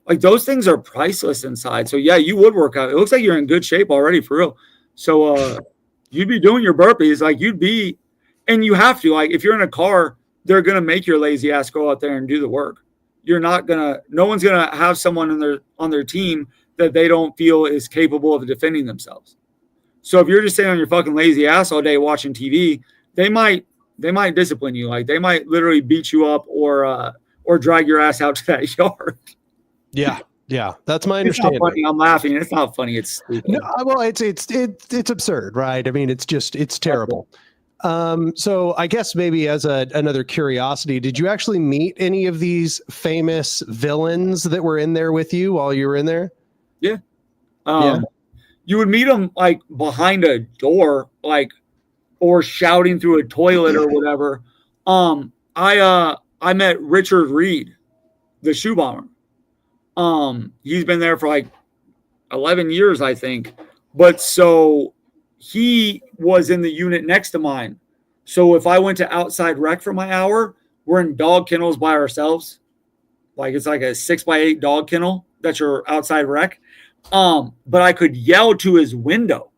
Like those things are priceless inside. So yeah, you would work out. It looks like you're in good shape already, for real. So you'd be doing your burpees. Like you'd be, and you have to, like if you're in a car, they're going to make your lazy ass go out there and do the work. You're not going to, no one's going to have someone on their team that they don't feel is capable of defending themselves. So if you're just sitting on your fucking lazy ass all day watching TV, they might discipline you. Like they might literally beat you up or drag your ass out to that yard. Yeah. Yeah, that's my understanding. It's not funny. I'm laughing. It's not funny. It's stupid. No, well, it's absurd, right? I mean, it's terrible. So I guess maybe as another curiosity, did you actually meet any of these famous villains that were in there with you while you were in there? Yeah. You would meet them like behind a door, like, or shouting through a toilet or whatever. I met Richard Reed, the shoe bomber. He's been there for like 11 years, I think. But so he was in the unit next to mine. So if I went to outside rec for my hour, we're in dog kennels by ourselves. Like it's like a 6x8 dog kennel that's your outside rec. But I could yell to his window,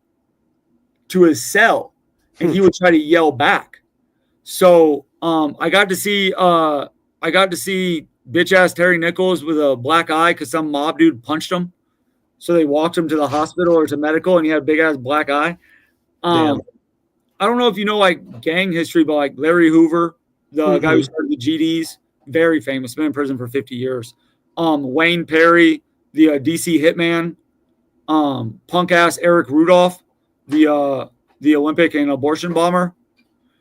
to his cell, and he would try to yell back. So I got to see bitch ass Terry Nichols with a black eye because some mob dude punched him. So they walked him to the hospital or to medical, and he had a big ass black eye. I don't know if you know like gang history, but like Larry Hoover, the guy who started the GDs, very famous, been in prison for 50 years. Wayne Perry, the DC hitman, punk ass Eric Rudolph, the Olympic and abortion bomber.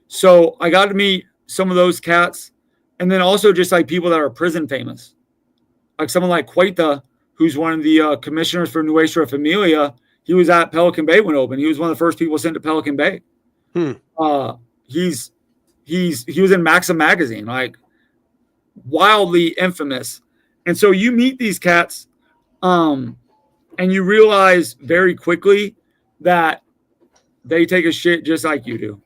So I got to meet some of those cats, and then also just like people that are prison famous, like someone like Cueta, who's one of the commissioners for Nuestra Familia. He was at Pelican Bay when it opened. He was one of the first people sent to Pelican Bay. He was in Maxim magazine, like wildly infamous. And so you meet these cats, and you realize very quickly that they take a shit just like you do.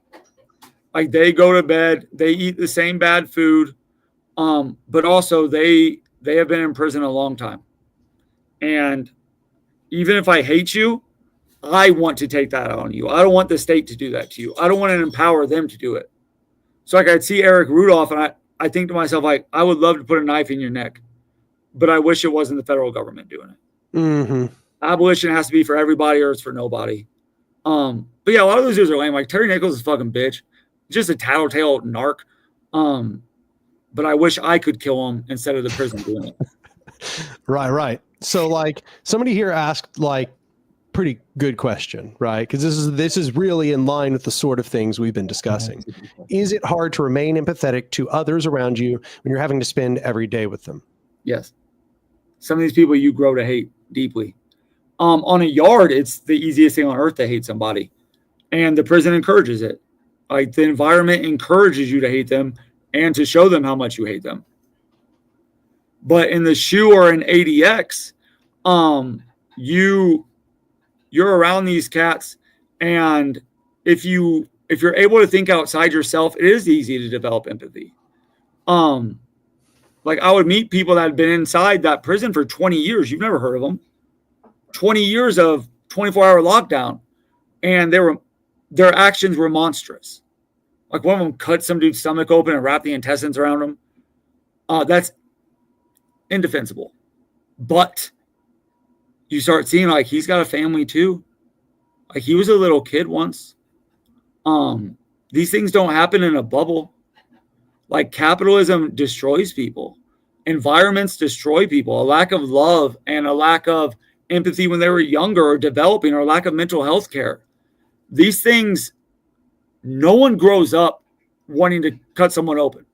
Like they go to bed, they eat the same bad food, but also they have been in prison a long time. And even if I hate you, I want to take that out on you. I don't want the state to do that to you. I don't want to empower them to do it. So like I'd see Eric Rudolph, and I think to myself, like, I would love to put a knife in your neck, but I wish it wasn't the federal government doing it. Mm-hmm. Abolition has to be for everybody or it's for nobody. But yeah, a lot of those dudes are lame. Like Terry Nichols is a fucking bitch. Just a tattletale narc. But I wish I could kill him instead of the prison doing it. Right. So like somebody here asked like pretty good question, right? Because this is really in line with the sort of things we've been discussing. Is it hard to remain empathetic to others around you when you're having to spend every day with them? Yes. Some of these people you grow to hate deeply. On a yard, it's the easiest thing on earth to hate somebody. And the prison encourages it. Like the environment encourages you to hate them and to show them how much you hate them. But in the SHU or in ADX, you're around these cats, and if you're able to think outside yourself, it is easy to develop empathy. Like I would meet people that had been inside that prison for 20 years. You've never heard of them. 20 years of 24-hour lockdown, and their actions were monstrous. Like one of them cut some dude's stomach open and wrapped the intestines around him. That's indefensible. But you start seeing like he's got a family too. Like he was a little kid once. These things don't happen in a bubble. Like capitalism destroys people. Environments destroy people. A lack of love and a lack of empathy when they were younger or developing, or a lack of mental health care. These things, no one grows up wanting to cut someone open.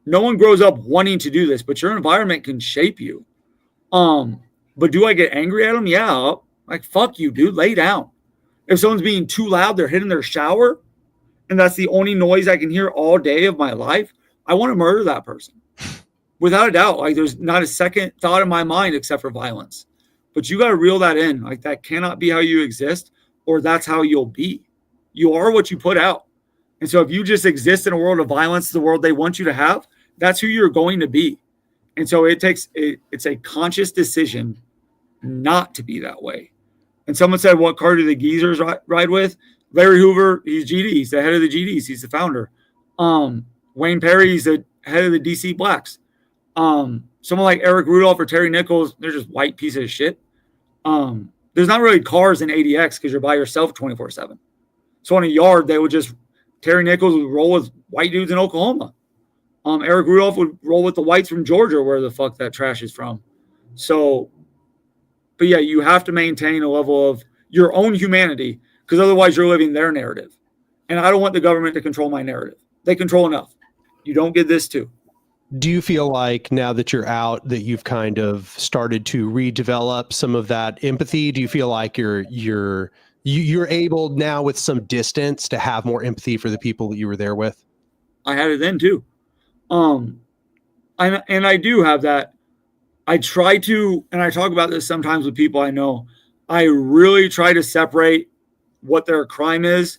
No one grows up wanting to do this, but your environment can shape you. But do I get angry at them? Yeah. Like, fuck you, dude. Lay down. If someone's being too loud, they're hitting their shower, and that's the only noise I can hear all day of my life, I want to murder that person. Without a doubt. Like, there's not a second thought in my mind except for violence. But you got to reel that in. Like, that cannot be how you exist, or that's how you'll be. You are what you put out. And so if you just exist in a world of violence, the world they want you to have, that's who you're going to be. And so it's a conscious decision not to be that way. And someone said, what car do the geezers ride with? Larry Hoover, he's GD. He's the head of the GDs. He's the founder. Wayne Perry, he's the head of the DC Blacks. Someone like Eric Rudolph or Terry Nichols, they're just white pieces of shit. There's not really cars in ADX because you're by yourself 24/7. So on a yard, Terry Nichols would roll with white dudes in Oklahoma. Eric Rudolph would roll with the whites from Georgia, where the fuck that trash is from. So, but yeah, you have to maintain a level of your own humanity, because otherwise you're living their narrative. And I don't want the government to control my narrative. They control enough. You don't get this too. Do you feel like now that you're out that you've kind of started to redevelop some of that empathy? Do you feel like you're able now with some distance to have more empathy for the people that you were there with? I had it then too. And I do have that. I try to, and I talk about this sometimes with people I know, I really try to separate what their crime is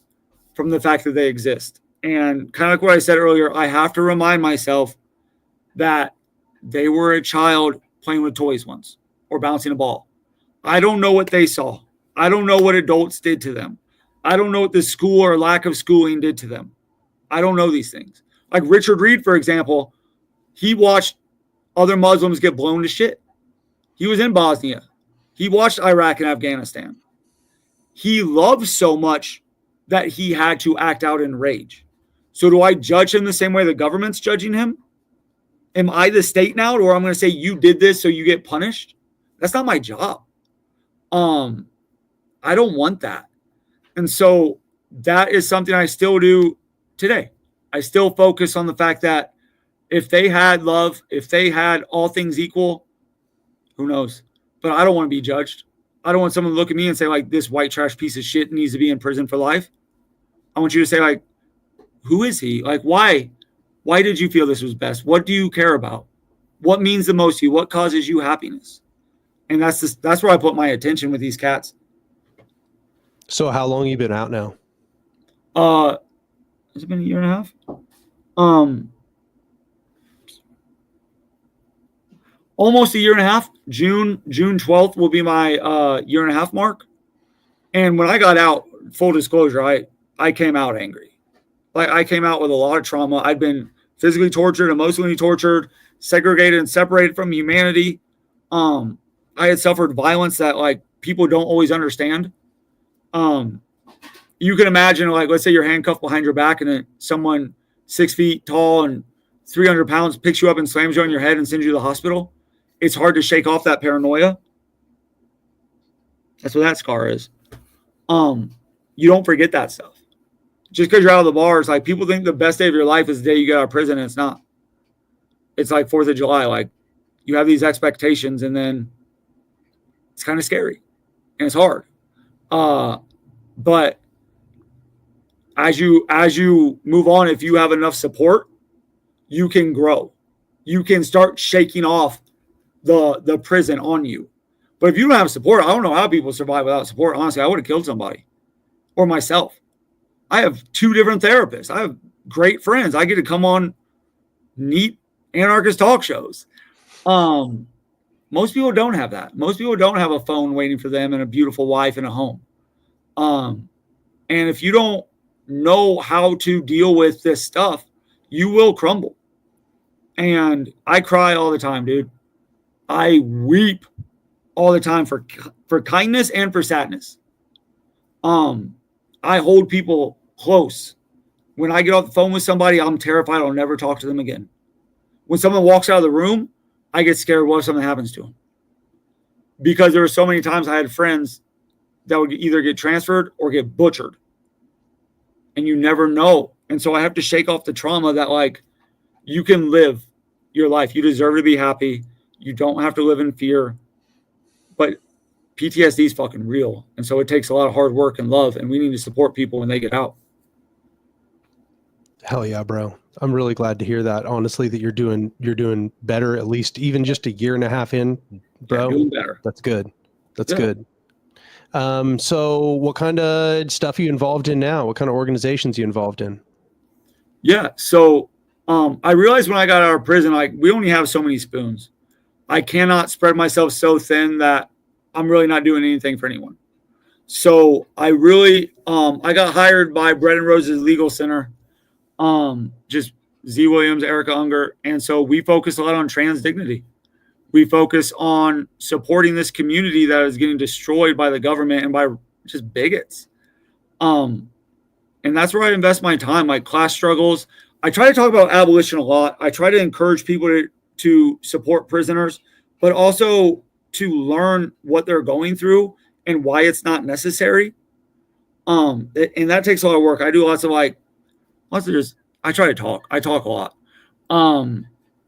from the fact that they exist. And kind of like what I said earlier, I have to remind myself that they were a child playing with toys once or bouncing a ball. I don't know what they saw. I don't know what adults did to them. I don't know what the school or lack of schooling did to them. I don't know these things. Like Richard Reed, for example, he watched other Muslims get blown to shit. He was in Bosnia. He watched Iraq and Afghanistan. He loved so much that he had to act out in rage. So do I judge him the same way the government's judging him? Am I the state now, or I'm going to say you did this so you get punished? That's not my job. I don't want that. And so that is something I still do today. I still focus on the fact that if they had love, if they had all things equal, who knows? But I don't want to be judged. I don't want someone to look at me and say, like, this white trash piece of shit needs to be in prison for life. I want you to say, like, who is he? Like, why? Why did you feel this was best? What do you care about? What means the most to you? What causes you happiness? And that's where I put my attention with these cats. So how long have you been out now? Has it been a year and a half? Almost a year and a half. June 12th will be my year and a half mark. And when I got out, full disclosure, I came out angry. Like, I came out with a lot of trauma. I'd been physically tortured, emotionally tortured, segregated and separated from humanity. I had suffered violence that like people don't always understand. You can imagine, like, let's say you're handcuffed behind your back and then someone 6 feet tall and 300 pounds picks you up and slams you on your head and sends you to the hospital. It's hard to shake off that paranoia. That's what that scar is. You don't forget that stuff. Just because you're out of the bars, like people think the best day of your life is the day you get out of prison, and it's not. It's like 4th of July. Like you have these expectations and then it's kind of scary and it's hard. But as you move on, if you have enough support, you can grow. You can start shaking off the prison on you. But if you don't have support, I don't know how people survive without support. Honestly, I would have killed somebody or myself. I have 2 different therapists. I have great friends. I get to come on neat anarchist talk shows. Most people don't have that. Most people don't have a phone waiting for them and a beautiful wife and a home. And if you don't know how to deal with this stuff, you will crumble. And I cry all the time, dude. I weep all the time for kindness and for sadness. I hold people close. When I get off the phone with somebody, I'm terrified I'll never talk to them again. When someone walks out of the room, I get scared what if something happens to them. Because there were so many times I had friends that would either get transferred or get butchered. And you never know. And so I have to shake off the trauma that, like, you can live your life. You deserve to be happy. You don't have to live in fear. But PTSD is fucking real. And so it takes a lot of hard work and love, and we need to support people when they get out. Hell yeah, bro. I'm really glad to hear that. Honestly, that you're doing better, at least even just a year and a half in, bro. Yeah, doing better. That's good. That's good. So what kind of stuff are you involved in now? What kind of organizations are you involved in? Yeah. So I realized when I got out of prison, like, we only have so many spoons. I cannot spread myself so thin that I'm really not doing anything for anyone. So I really, I got hired by Bread and Roses Legal Center, just Z Williams, Erica Unger. And so we focus a lot on trans dignity. We focus on supporting this community that is getting destroyed by the government and by just bigots. And that's where I invest my time, like class struggles. I try to talk about abolition a lot. I try to encourage people to support prisoners, but also to learn what they're going through and why it's not necessary. And that takes a lot of work. I do lots of I try to talk. I talk a lot. And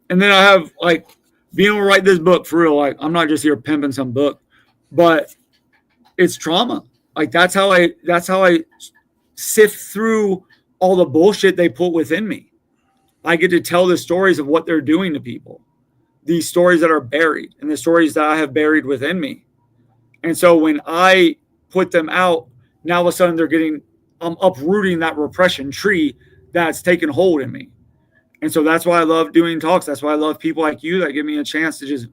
then I have, like, being able to write this book for real. Like, I'm not just here pimping some book, but it's trauma. Like, that's how I sift through all the bullshit they put within me. I get to tell the stories of what they're doing to people, these stories that are buried and the stories that I have buried within me. And so when I put them out, now all of a sudden I'm uprooting that repression tree that's taken hold in me. And so that's why I love doing talks. That's why I love people like you that give me a chance to just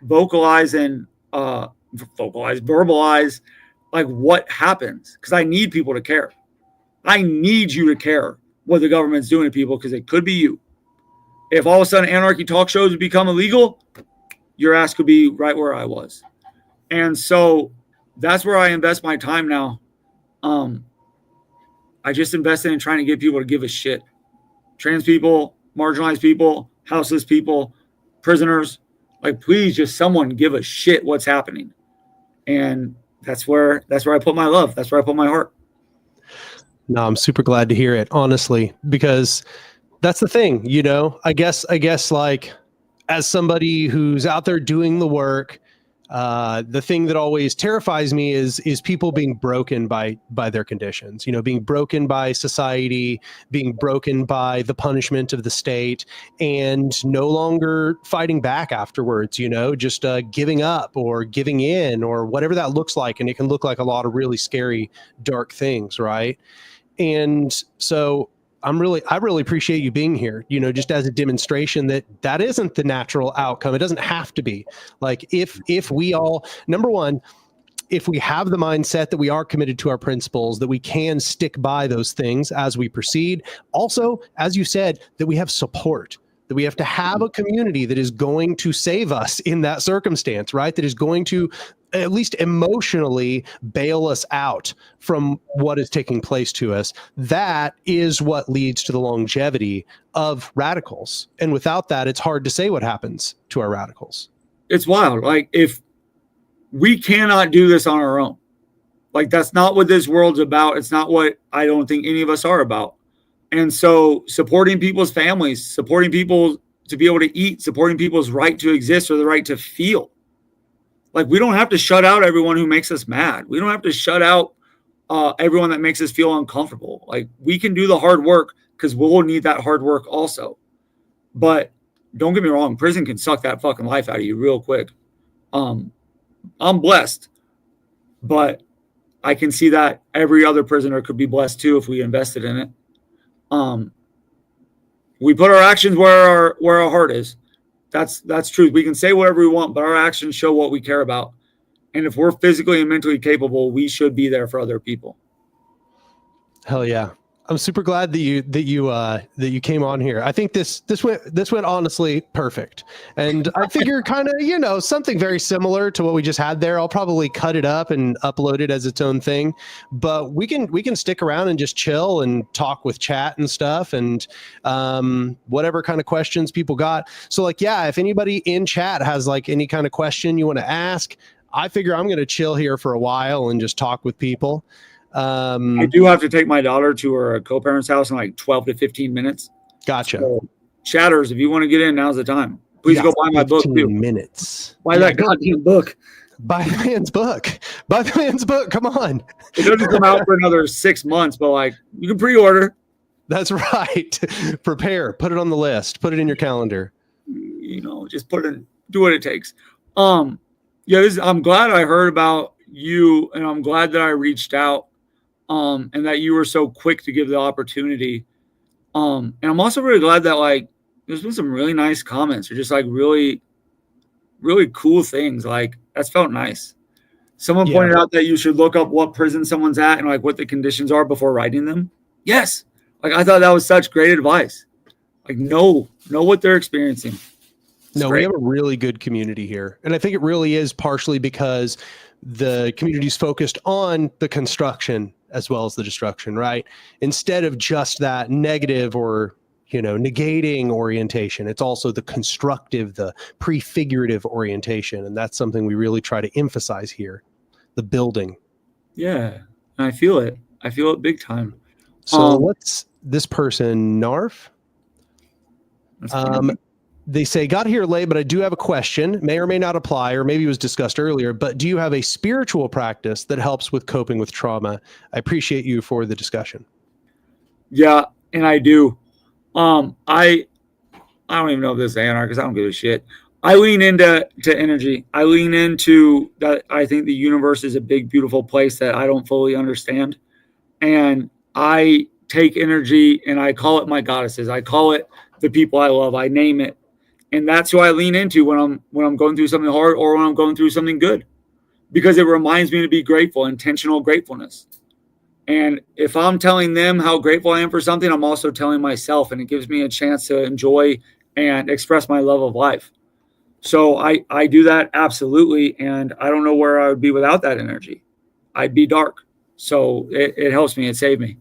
verbalize like what happens. Because I need people to care. I need you to care what the government's doing to people, because it could be you. If all of a sudden anarchy talk shows become illegal, your ass could be right where I was. And so that's where I invest my time now. I just invested in trying to get people to give a shit. Trans people, marginalized people, houseless people, prisoners. Like, please, just someone give a shit what's happening. And that's where I put my love. That's where I put my heart. No, I'm super glad to hear it, honestly, because that's the thing, I guess like, as somebody who's out there doing the work, the thing that always terrifies me is people being broken by their conditions, being broken by society, being broken by the punishment of the state, and no longer fighting back afterwards, just giving up or giving in or whatever that looks like. And it can look like a lot of really scary, dark things, right? And so I really appreciate you being here, just as a demonstration that isn't the natural outcome. It doesn't have to be. Like, if we all, number one, if we have the mindset that we are committed to our principles, that we can stick by those things as we proceed. Also, as you said, that we have support that we have to have a community that is going to save us in that circumstance, right? That is going to at least emotionally bail us out from what is taking place to us. That is what leads to the longevity of radicals. And without that, it's hard to say what happens to our radicals. It's wild. Like, if we cannot do this on our own, like, that's not what this world's about. It's not what I don't think any of us are about. And so supporting people's families, supporting people to be able to eat, supporting people's right to exist or the right to feel. Like, we don't have to shut out everyone who makes us mad. We don't have to shut out everyone that makes us feel uncomfortable. Like, we can do the hard work, because we'll need that hard work also. But don't get me wrong, prison can suck that fucking life out of you real quick. I'm blessed, but I can see that every other prisoner could be blessed too if we invested in it. We put our actions where our heart is. That's truth. We can say whatever we want, but our actions show what we care about. And if we're physically and mentally capable, we should be there for other people. Hell yeah. I'm super glad that you came on here. I think this went honestly perfect. And I figure kind of, something very similar to what we just had there. I'll probably cut it up and upload it as its own thing, but we can stick around and just chill and talk with chat and stuff, and whatever kind of questions people got. So if anybody in chat has any kind of question you want to ask, I figure I'm going to chill here for a while and just talk with people. I do have to take my daughter to her co-parent's house in 12 to 15 minutes. Gotcha. So, chatters, if you want to get in, now's the time. Please go buy my book too. Minutes. Buy that goddamn book. Buy the man's book. Buy the man's book. Come on. It doesn't come out for another 6 months, but you can pre-order. That's right. Prepare. Put it on the list. Put it in your calendar. Just do what it takes. I'm glad I heard about you, and I'm glad that I reached out. And that you were so quick to give the opportunity. And I'm also really glad that there's been some really nice comments, or just really, really cool things. That's felt nice. Someone pointed out that you should look up what prison someone's at and what the conditions are before writing them. Yes. I thought that was such great advice. Know what they're experiencing. We have a really good community here. And I think it really is partially because the community's focused on the construction as well as the destruction, right? Instead of just that negative or, negating orientation, it's also the constructive, the prefigurative orientation. And that's something we really try to emphasize here, the building. Yeah, I feel it. I feel it big time. So what's this person, Narf? They say, got here late, but I do have a question. May or may not apply, or maybe it was discussed earlier, but do you have a spiritual practice that helps with coping with trauma? I appreciate you for the discussion. Yeah, and I do. I don't even know if this is anarchist. I don't give a shit. I lean into energy. I lean into that. I think the universe is a big, beautiful place that I don't fully understand. And I take energy and I call it my goddesses. I call it the people I love. I name it. And that's who I lean into when I'm going through something hard or when I'm going through something good, because it reminds me to be grateful, intentional gratefulness. And if I'm telling them how grateful I am for something, I'm also telling myself, and it gives me a chance to enjoy and express my love of life. So I do that absolutely. And I don't know where I would be without that energy. I'd be dark. So it helps me. It saved me.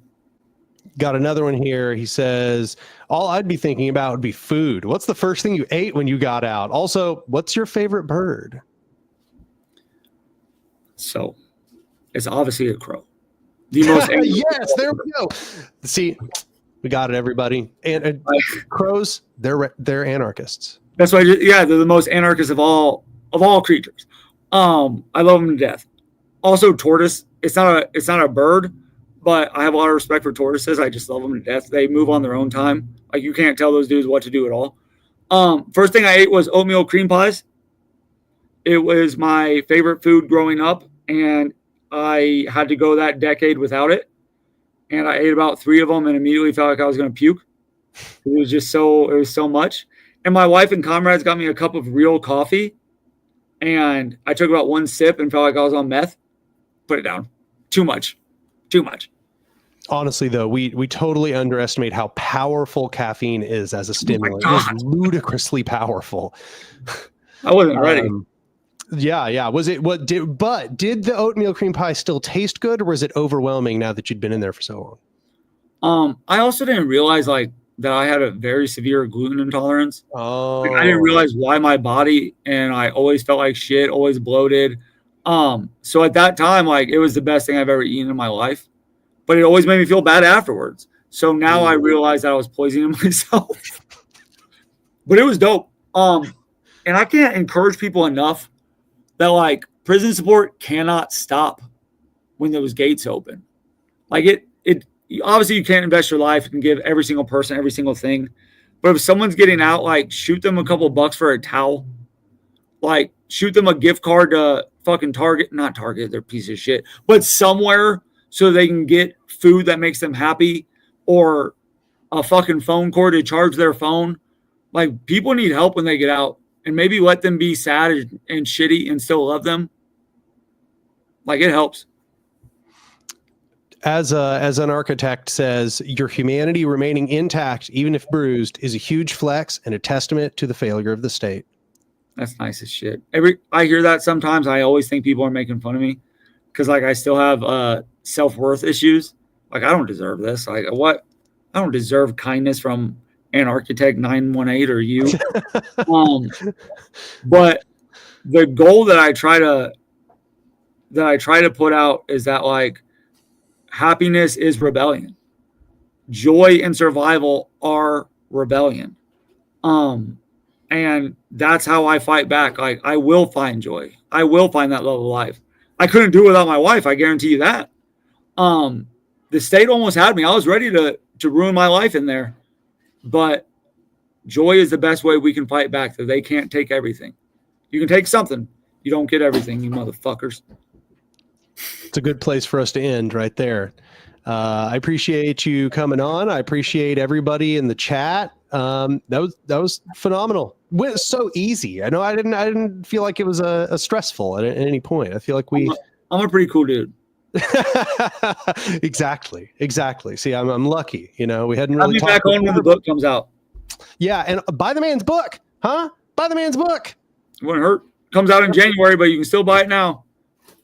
Got another one here. He says, all I'd be thinking about would be food. What's the first thing you ate when you got out? Also, what's your favorite bird? So it's obviously a crow. The most yes, there we go. See, we got it, everybody. And crows, they're anarchists. That's why, they're the most anarchist of all creatures. I love them to death. Also, tortoise. It's not a bird, but I have a lot of respect for tortoises. I just love them to death. They move on their own time. You can't tell those dudes what to do at all. First thing I ate was oatmeal cream pies. It was my favorite food growing up, and I had to go that decade without it. And I ate about 3 of them and immediately felt like I was going to puke. It was so much. And my wife and comrades got me a cup of real coffee, and I took about 1 sip and felt like I was on meth. Put it down. Too much. Honestly, though, we totally underestimate how powerful caffeine is as a Oh my stimulant. It is God. ludicrously powerful. I wasn't ready. Yeah. Did the oatmeal cream pie still taste good, or was it overwhelming now that you'd been in there for so long? I also didn't realize like that I had a very severe gluten intolerance. Like, I didn't Oh, realize why my body, and I always felt like shit, always bloated. So at that time, like it was the best thing I've ever eaten in my life, but it always made me feel bad afterwards. So now I realized that I was poisoning myself, but it was dope. And I can't encourage people enough that like prison support cannot stop when those gates open. Like it obviously you can't invest your life and give every single person every single thing. But if someone's getting out, like shoot them a couple bucks for a towel, like shoot them a gift card to fucking Target, not Target, they're a piece of shit, but somewhere so they can get food that makes them happy, or a fucking phone cord to charge their phone. Like people need help when they get out, and maybe let them be sad and shitty and still love them. Like it helps. as an architect says, your humanity remaining intact, even if bruised, is a huge flex and a testament to the failure of the state. That's nice as shit. I hear that sometimes. I always think people are making fun of me because like I still have self-worth issues. Like I don't deserve this. Like what? I don't deserve kindness from an architect 918 or you. Um, but the goal that I try to put out is that like happiness is rebellion. Joy and survival are rebellion. Um, and that's how I fight back. Like I will find joy. I will find that love of life. I couldn't do it without my wife. I guarantee you that. Um, the state almost had me. I was ready to ruin my life in there, but joy is the best way we can fight back. That they can't take everything. You can take something. You don't get everything, you motherfuckers. It's a good place for us to end right there. I appreciate you coming on. I appreciate everybody in the chat. That was phenomenal. It was so easy. I know I didn't feel like it was a stressful at any point. I feel like I'm a pretty cool dude. Exactly. See, I'm lucky. You know, we hadn't I'll really be talked back on when the book comes out. Yeah, and buy the man's book, huh? Buy the man's book. It wouldn't hurt. Comes out in January, but you can still buy it now.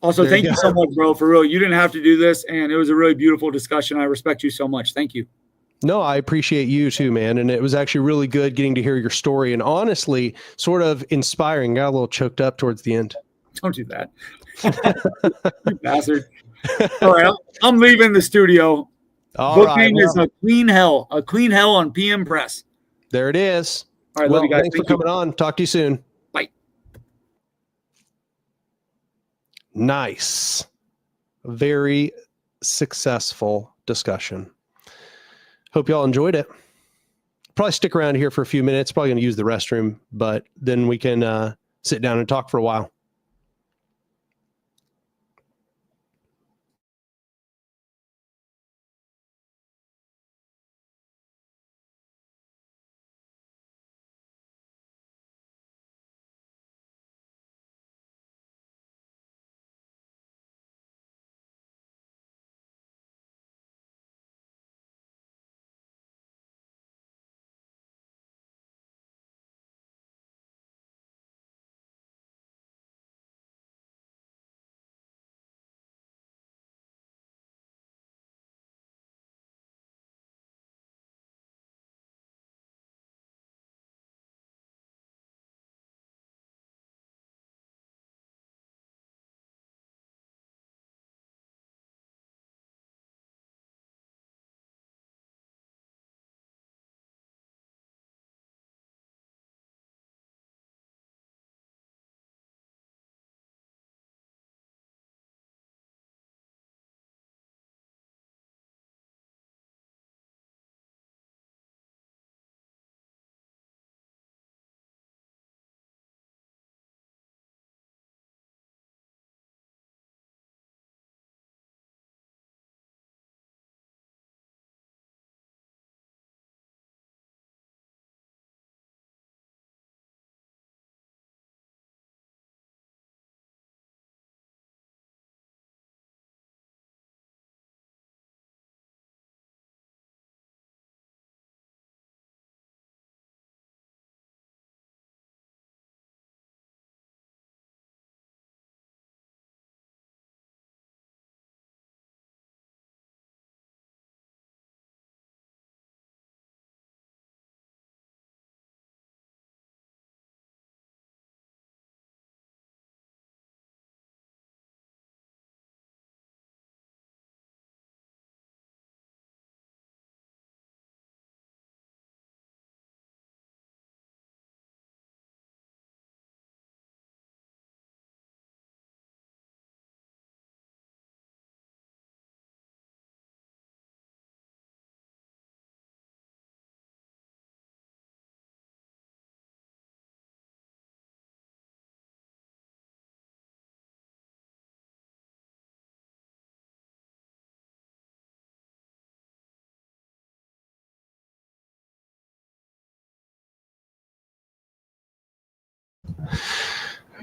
Also, There you thank you go. so much, bro. For real, you didn't have to do this, and it was a really beautiful discussion. I respect you so much. Thank you. No, I appreciate you too, man. And it was actually really good getting to hear your story, and honestly, sort of inspiring. Got a little choked up towards the end. Don't do that. You bastard. All right, I'm leaving the studio. All Book right. name is A Clean Hell. A Clean Hell on PM Press. There it is. All right, well, love you guys. Thanks for coming on. Talk to you soon. Bye. Nice. Very successful discussion. Hope y'all enjoyed it. Probably stick around here for a few minutes. Probably going to use the restroom, but then we can sit down and talk for a while.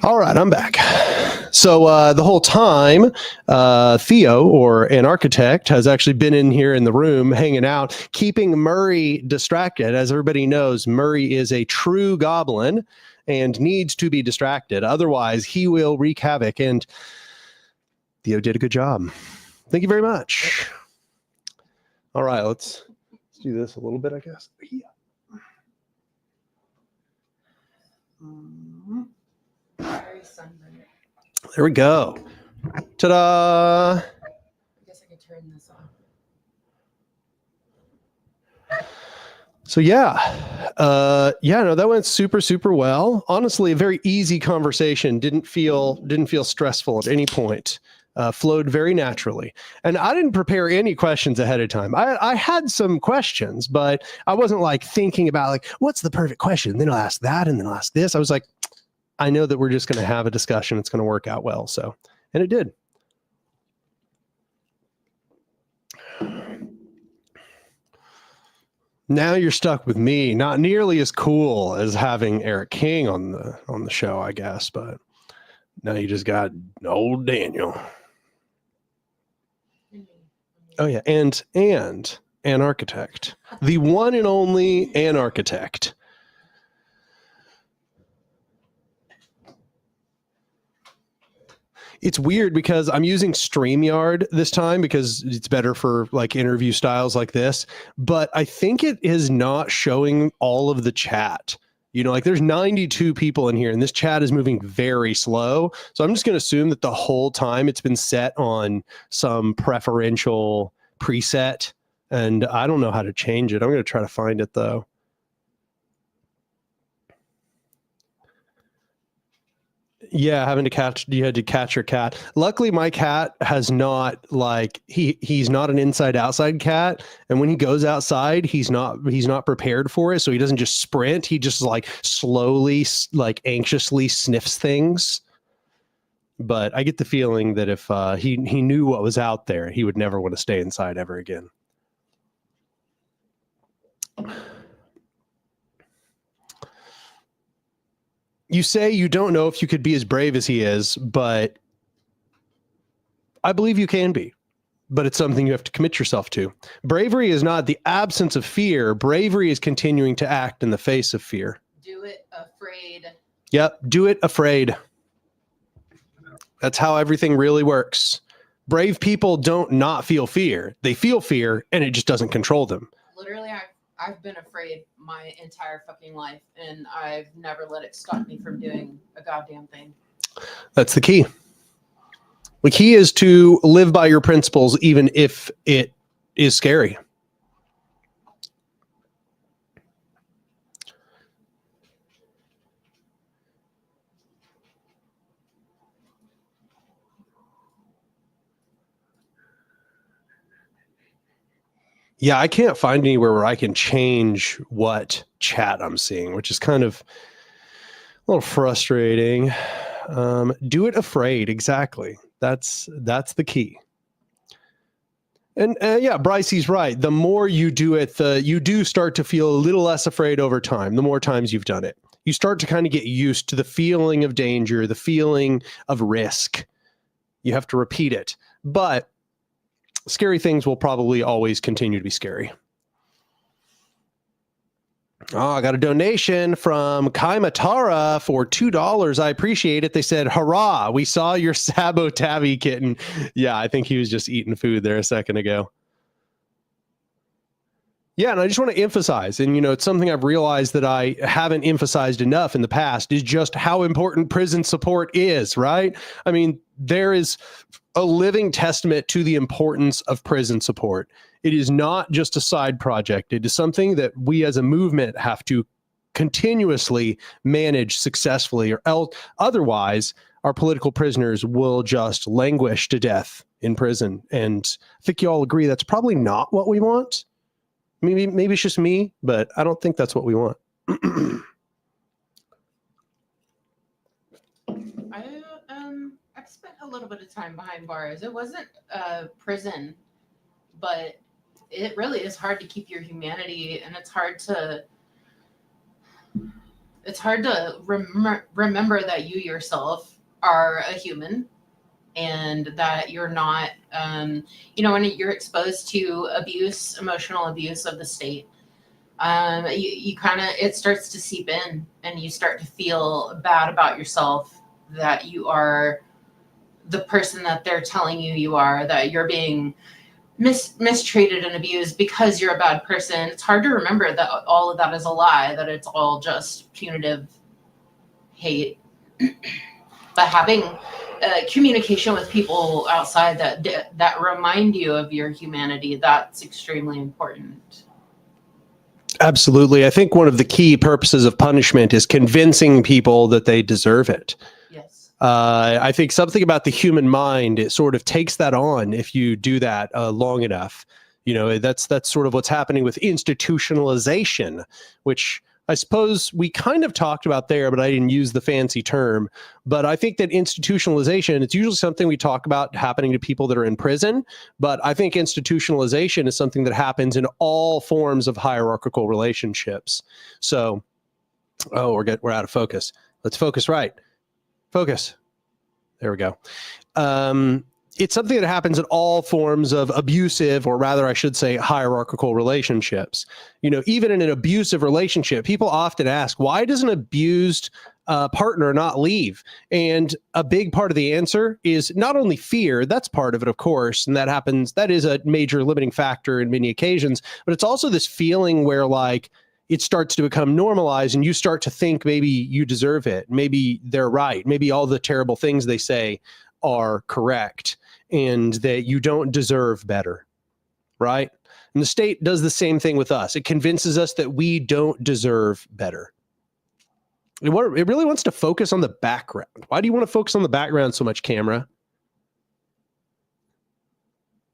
All right, I'm back. So the whole time, Theo, or an architect, has actually been in here in the room hanging out, keeping Murray distracted. As everybody knows, Murray is a true goblin and needs to be distracted. Otherwise, he will wreak havoc. And Theo did a good job. Thank you very much. All right, let's do this a little bit, I guess. Yeah. There we go. Ta-da! I guess I could turn this off. So yeah, no, that went super, super well. Honestly, a very easy conversation. Didn't feel stressful at any point. Flowed very naturally. And I didn't prepare any questions ahead of time. I had some questions, but I wasn't like thinking about like, what's the perfect question? And then I'll ask that, and then I'll ask this. I was like, I know that we're just going to have a discussion. It's going to work out well. So, and it did. Now you're stuck with me. Not nearly as cool as having Eric King on the show, I guess, but now you just got old Daniel. Oh yeah, and an architect, the one and only an architect. It's weird because I'm using StreamYard this time because it's better for like interview styles like this, but I think it is not showing all of the chat. You know, like there's 92 people in here and this chat is moving very slow. So I'm just going to assume that the whole time it's been set on some preferential preset, and I don't know how to change it. I'm going to try to find it though. Yeah, you had to catch your cat. Luckily, my cat has not like he's not an inside outside cat, and when he goes outside, he's not prepared for it, so he doesn't just sprint. He just like slowly, like anxiously sniffs things. But I get the feeling that if he knew what was out there, he would never want to stay inside ever again. You say you don't know if you could be as brave as he is, but I believe you can be. But it's something you have to commit yourself to. Bravery is not the absence of fear. Bravery is continuing to act in the face of fear. Do it afraid. Yep, do it afraid. That's how everything really works. Brave people don't not feel fear. They feel fear, and it just doesn't control them. Literally, I've been afraid my entire fucking life, and I've never let it stop me from doing a goddamn thing. That's the key. The key is to live by your principles, even if it is scary. Yeah, I can't find anywhere where I can change what chat I'm seeing, which is kind of a little frustrating. Do it afraid. Exactly. That's the key. And yeah, Brycey's right. The more you do it, you do start to feel a little less afraid over time. The more times you've done it, you start to kind of get used to the feeling of danger, the feeling of risk. You have to repeat it, but scary things will probably always continue to be scary. Oh, I got a donation from Kaimatara for $2. I appreciate it. They said, hurrah, we saw your Sabo Tabby kitten. Yeah, I think he was just eating food there a second ago. Yeah, and I just want to emphasize, and it's something I've realized that I haven't emphasized enough in the past, is just how important prison support is, right? I mean, there is a living testament to the importance of prison support. It is not just a side project. It is something that we as a movement have to continuously manage successfully, or else otherwise our political prisoners will just languish to death in prison. And I think you all agree that's probably not what we want. Maybe it's just me, but I don't think that's what we want. I've spent a little bit of time behind bars. It wasn't a prison, but it really is hard to keep your humanity, and it's hard to it's hard to remember that you yourself are a human and that you're not, when you're exposed to abuse, emotional abuse of the state, you kind of, it starts to seep in and you start to feel bad about yourself, that you are the person that they're telling you are, that you're being mistreated and abused because you're a bad person. It's hard to remember that all of that is a lie, that it's all just punitive hate. But having communication with people outside that remind you of your humanity, that's extremely important. Absolutely. I think one of the key purposes of punishment is convincing people that they deserve it. Yes. I think something about the human mind, it sort of takes that on if you do that long enough. That's sort of what's happening with institutionalization, which I suppose we kind of talked about there, but I didn't use the fancy term. But I think that institutionalization, it's usually something we talk about happening to people that are in prison. But I think institutionalization is something that happens in all forms of hierarchical relationships. So, we're out of focus. Let's focus right. Focus. There we go. It's something that happens in all forms of abusive, or rather, I should say, hierarchical relationships. Even in an abusive relationship, people often ask, why does an abused partner not leave? And a big part of the answer is not only fear, that's part of it, of course, and that is a major limiting factor in many occasions, but it's also this feeling where, like, it starts to become normalized and you start to think maybe you deserve it. Maybe they're right. Maybe all the terrible things they say are correct and that you don't deserve better, right? And the state does the same thing with us. It convinces us that we don't deserve better. It really wants to focus on the background. Why do you want to focus on the background so much, camera?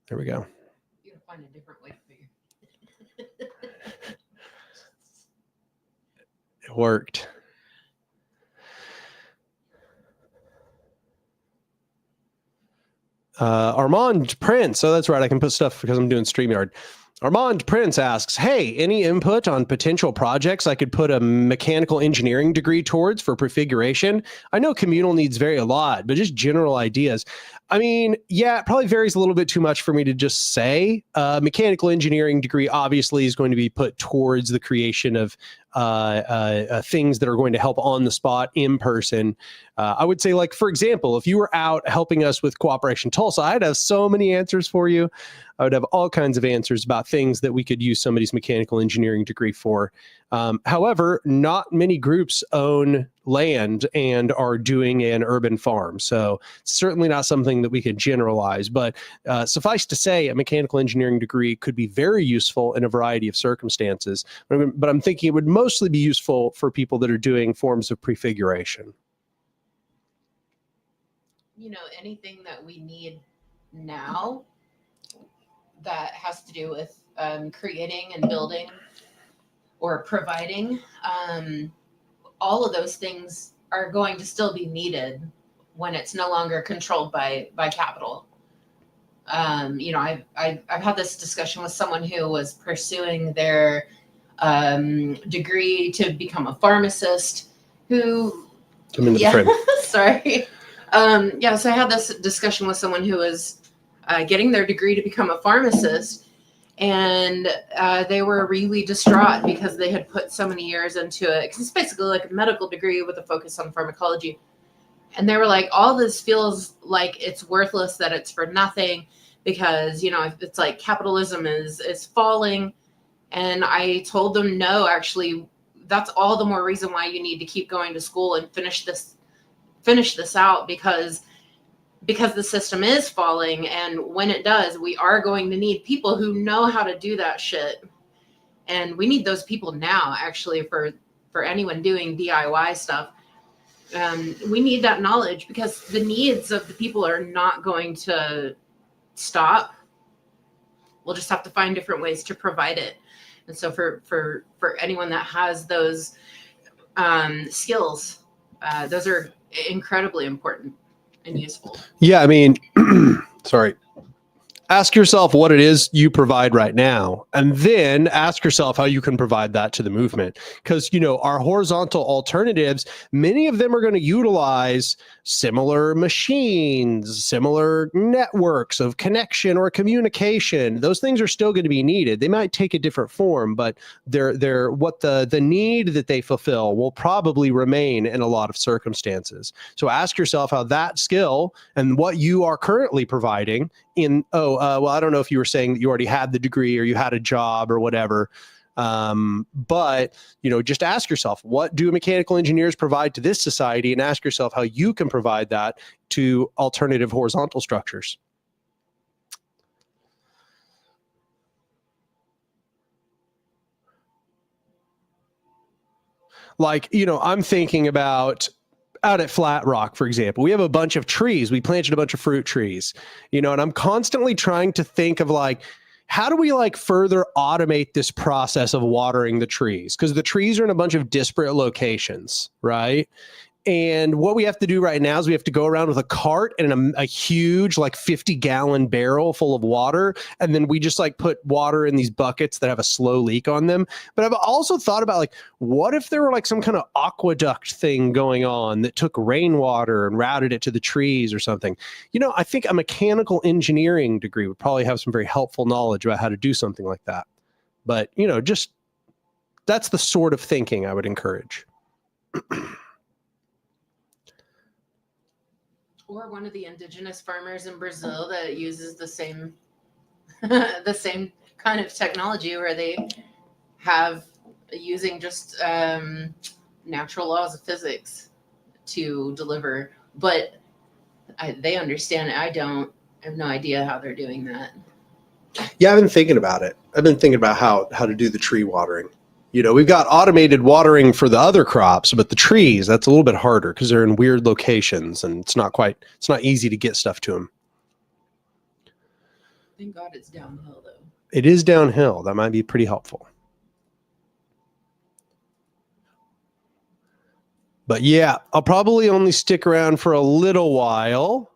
There we go. You gotta find a different way to figure. It worked. Armand Prince. Oh, that's right. I can put stuff because I'm doing StreamYard. Armand Prince asks, hey, any input on potential projects I could put a mechanical engineering degree towards for prefiguration? I know communal needs vary a lot, but just general ideas. I mean, yeah, it probably varies a little bit too much for me to just say. Mechanical engineering degree obviously is going to be put towards the creation of things that are going to help on the spot in person. I would say, like, for example, if you were out helping us with Cooperation Tulsa, I'd have so many answers for you. I would have all kinds of answers about things that we could use somebody's mechanical engineering degree for. However, not many groups own land and are doing an urban farm. So certainly not something that we could generalize, but suffice to say, a mechanical engineering degree could be very useful in a variety of circumstances. But I'm thinking it would mostly be useful for people that are doing forms of prefiguration. Anything that we need now that has to do with creating and building or providing, all of those things are going to still be needed when it's no longer controlled by capital. I've had this discussion with someone who was pursuing their degree to become a pharmacist. Who? Come into the frame. Sorry. So I had this discussion with someone who was getting their degree to become a pharmacist, and they were really distraught because they had put so many years into it. 'Cause it's basically like a medical degree with a focus on pharmacology. And they were like, all this feels like it's worthless, that it's for nothing, because, it's like capitalism is falling. And I told them, no, actually, that's all the more reason why you need to keep going to school and finish this out, because the system is falling. And when it does, we are going to need people who know how to do that shit. And we need those people now, actually, for anyone doing DIY stuff. We need that knowledge, because the needs of the people are not going to stop. We'll just have to find different ways to provide it. And so for anyone that has those skills, those are incredibly important and useful. Yeah, I mean, sorry. ask yourself what it is you provide right now, and then ask yourself how you can provide that to the movement. Because, our horizontal alternatives, many of them are going to utilize similar machines, similar networks of connection or communication. Those things are still going to be needed. They might take a different form, but they're what the need that they fulfill will probably remain in a lot of circumstances. So ask yourself how that skill and what you are currently providing well, I don't know if you were saying that you already had the degree or you had a job or whatever. But, just ask yourself, what do mechanical engineers provide to this society? And ask yourself how you can provide that to alternative horizontal structures. Like, I'm thinking about out at Flat Rock, for example, we have a bunch of trees. We planted a bunch of fruit trees, and I'm constantly trying to think of how do we further automate this process of watering the trees? Because the trees are in a bunch of disparate locations, right? And what we have to do right now is we have to go around with a cart and a huge 50-gallon barrel full of water. And then we just put water in these buckets that have a slow leak on them. But I've also thought about what if there were some kind of aqueduct thing going on that took rainwater and routed it to the trees or something? I think a mechanical engineering degree would probably have some very helpful knowledge about how to do something like that. But, just that's the sort of thinking I would encourage. Or one of the indigenous farmers in Brazil that uses the same the same kind of technology, where they have using just natural laws of physics to deliver. But they understand it. I don't. I have no idea how they're doing that. Yeah, I've been thinking about it. I've been thinking about how to do the tree watering. We've got automated watering for the other crops, but the trees, that's a little bit harder because they're in weird locations and it's not easy to get stuff to them. Thank God it's downhill, though. It is downhill. That might be pretty helpful. But yeah, I'll probably only stick around for a little while.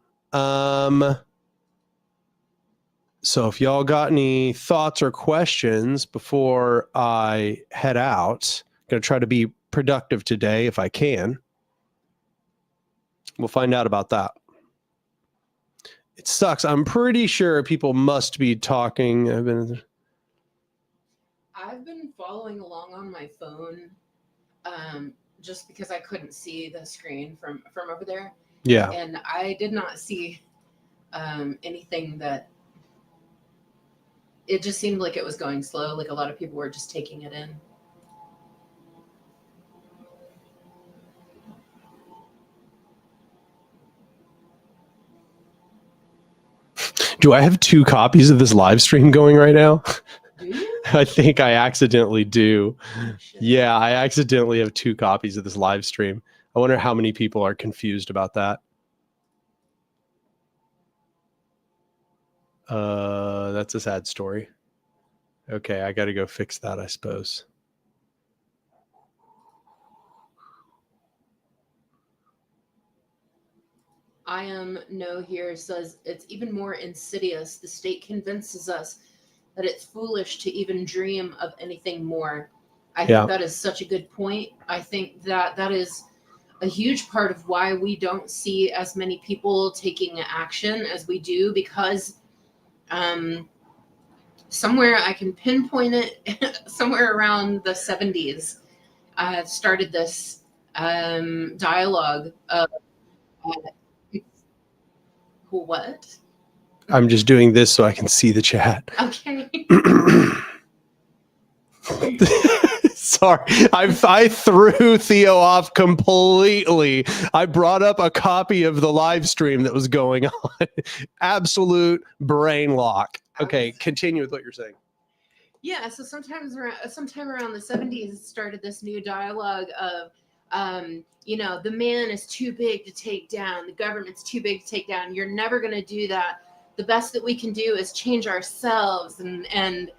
So if y'all got any thoughts or questions before I head out, I'm going to try to be productive today if I can. We'll find out about that. It sucks. I'm pretty sure people must be talking. I've been following along on my phone just because I couldn't see the screen from over there. Yeah. And I did not see anything that... It just seemed like it was going slow, like a lot of people were just taking it in. Do I have 2 copies of this live stream going right now? Do you? I think I accidentally do. Oh, shit. Yeah, I accidentally have 2 copies of this live stream. I wonder how many people are confused about that. That's a sad story. Okay, I got to go fix that, I suppose. I am no here says it's even more insidious. The state convinces us that it's foolish to even dream of anything more. I think that is such a good point. I think that is a huge part of why we don't see as many people taking action as we do, because somewhere I can pinpoint it, somewhere around the 70s, started this dialogue of what? I'm just doing this so I can see the chat. Okay. Sorry, I threw Theo off completely. I brought up a copy of the live stream that was going on. Absolute brain lock. Okay, continue with what you're saying. Yeah, so sometime around the 70s, it started this new dialogue of, the man is too big to take down. The government's too big to take down. You're never going to do that. The best that we can do is change ourselves and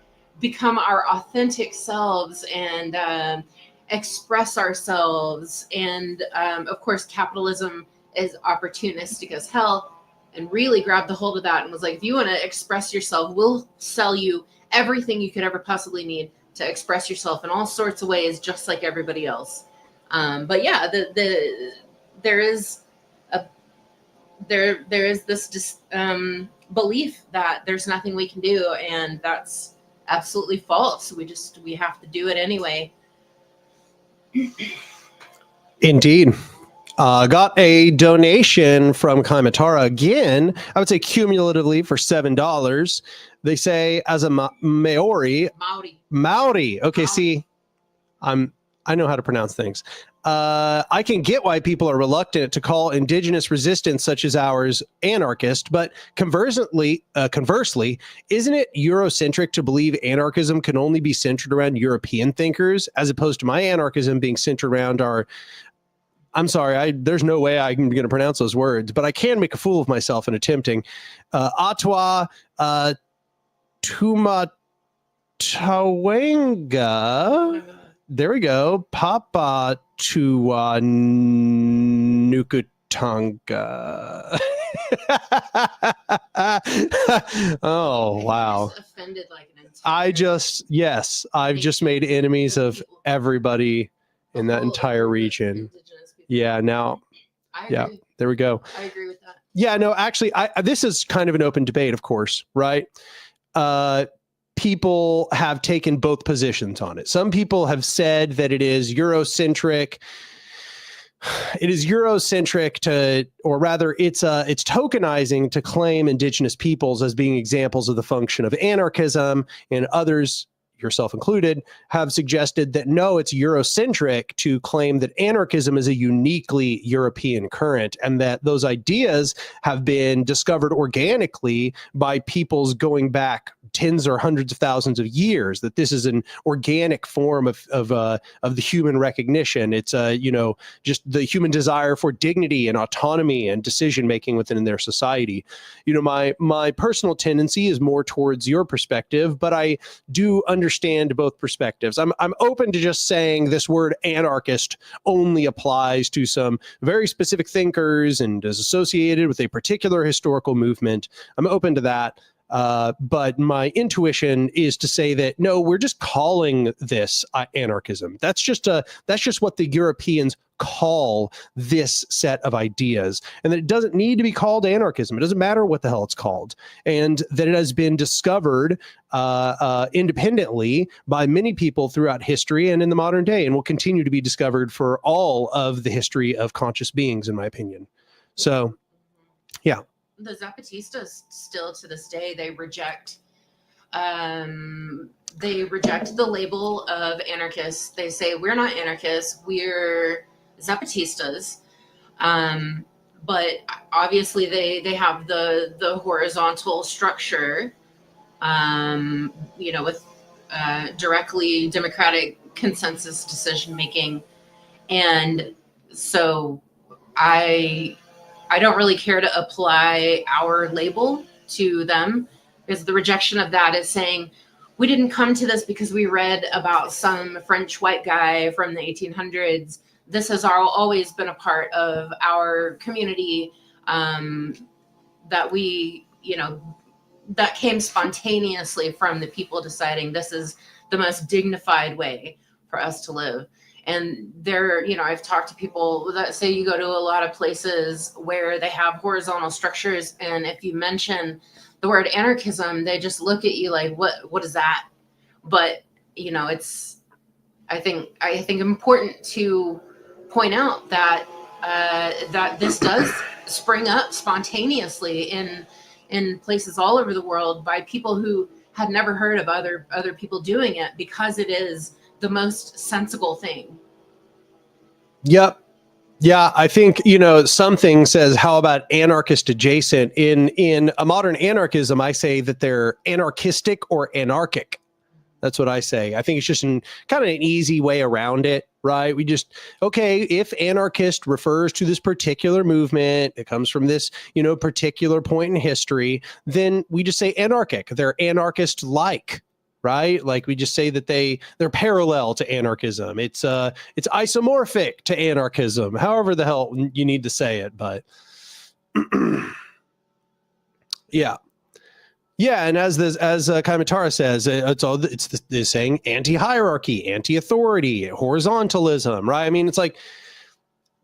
become our authentic selves and express ourselves. And of course, capitalism is opportunistic as hell. and really grabbed the hold of that and was like, if you want to express yourself, we'll sell you everything you could ever possibly need to express yourself in all sorts of ways, just like everybody else. But yeah, there is this belief that there's nothing we can do, and that's absolutely false. We have to do it anyway. Indeed. Got a donation from Kaimatara again. I would say cumulatively for $7. They say, as a Maori. Okay, see, I know how to pronounce things. I can get why people are reluctant to call indigenous resistance such as ours anarchist, but conversely, isn't it Eurocentric to believe anarchism can only be centered around European thinkers, as opposed to my anarchism being centered around our... I'm sorry, there's no way I'm going to pronounce those words, but I can make a fool of myself in attempting. Atwa Tumatawanga. There we go. Papa Tua Nukutanga. Oh, wow. Offended like an I've just made enemies of everybody in that entire region. Yeah, now, yeah, there we go. I agree with that. Yeah, no, actually, this is kind of an open debate, of course, right? People have taken both positions on it. Some people have said that it is Eurocentric. It is Eurocentric to, or rather, it's tokenizing to claim indigenous peoples as being examples of the function of anarchism, and others, yourself included, have suggested that no, it's Eurocentric to claim that anarchism is a uniquely European current, and that those ideas have been discovered organically by peoples going back tens or hundreds of thousands of years, that this is an organic form of the human recognition. It's just the human desire for dignity and autonomy and decision making within their society. My personal tendency is more towards your perspective, but I do understand both perspectives. I'm open to just saying this word anarchist only applies to some very specific thinkers and is associated with a particular historical movement. I'm open to that. But my intuition is to say that no, we're just calling this anarchism. That's just what the Europeans call this set of ideas, and that it doesn't need to be called anarchism. It doesn't matter what the hell it's called, and that it has been discovered independently by many people throughout history and in the modern day, and will continue to be discovered for all of the history of conscious beings, in my opinion. So, yeah. The Zapatistas still to this day, they reject the label of anarchists. They say we're not anarchists, we're Zapatistas. But obviously they have the horizontal structure, with directly democratic consensus decision making. And so I don't really care to apply our label to them, because the rejection of that is saying we didn't come to this because we read about some French white guy from the 1800s. This has always been a part of our community, that we, that came spontaneously from the people deciding this is the most dignified way for us to live. And I've talked to people that say you go to a lot of places where they have horizontal structures, and if you mention the word anarchism, they just look at you like, what is that? But, it's, I think important to point out that, that this does spring up spontaneously in places all over the world by people who had never heard of other people doing it, because it is the most sensible thing. Yep. Yeah, I think, something says, how about anarchist adjacent? In a modern anarchism, I say that they're anarchistic or anarchic. That's what I say. I think it's just kind of an easy way around it, right? We just, okay, if anarchist refers to this particular movement, it comes from this, particular point in history, then we just say anarchic. They're anarchist-like. Right? Like we just say that they're parallel to anarchism. It's isomorphic to anarchism, however the hell you need to say it. But Yeah. Yeah, and as Kaimatara says, it's the saying anti-hierarchy, anti-authority, horizontalism, right? I mean, it's like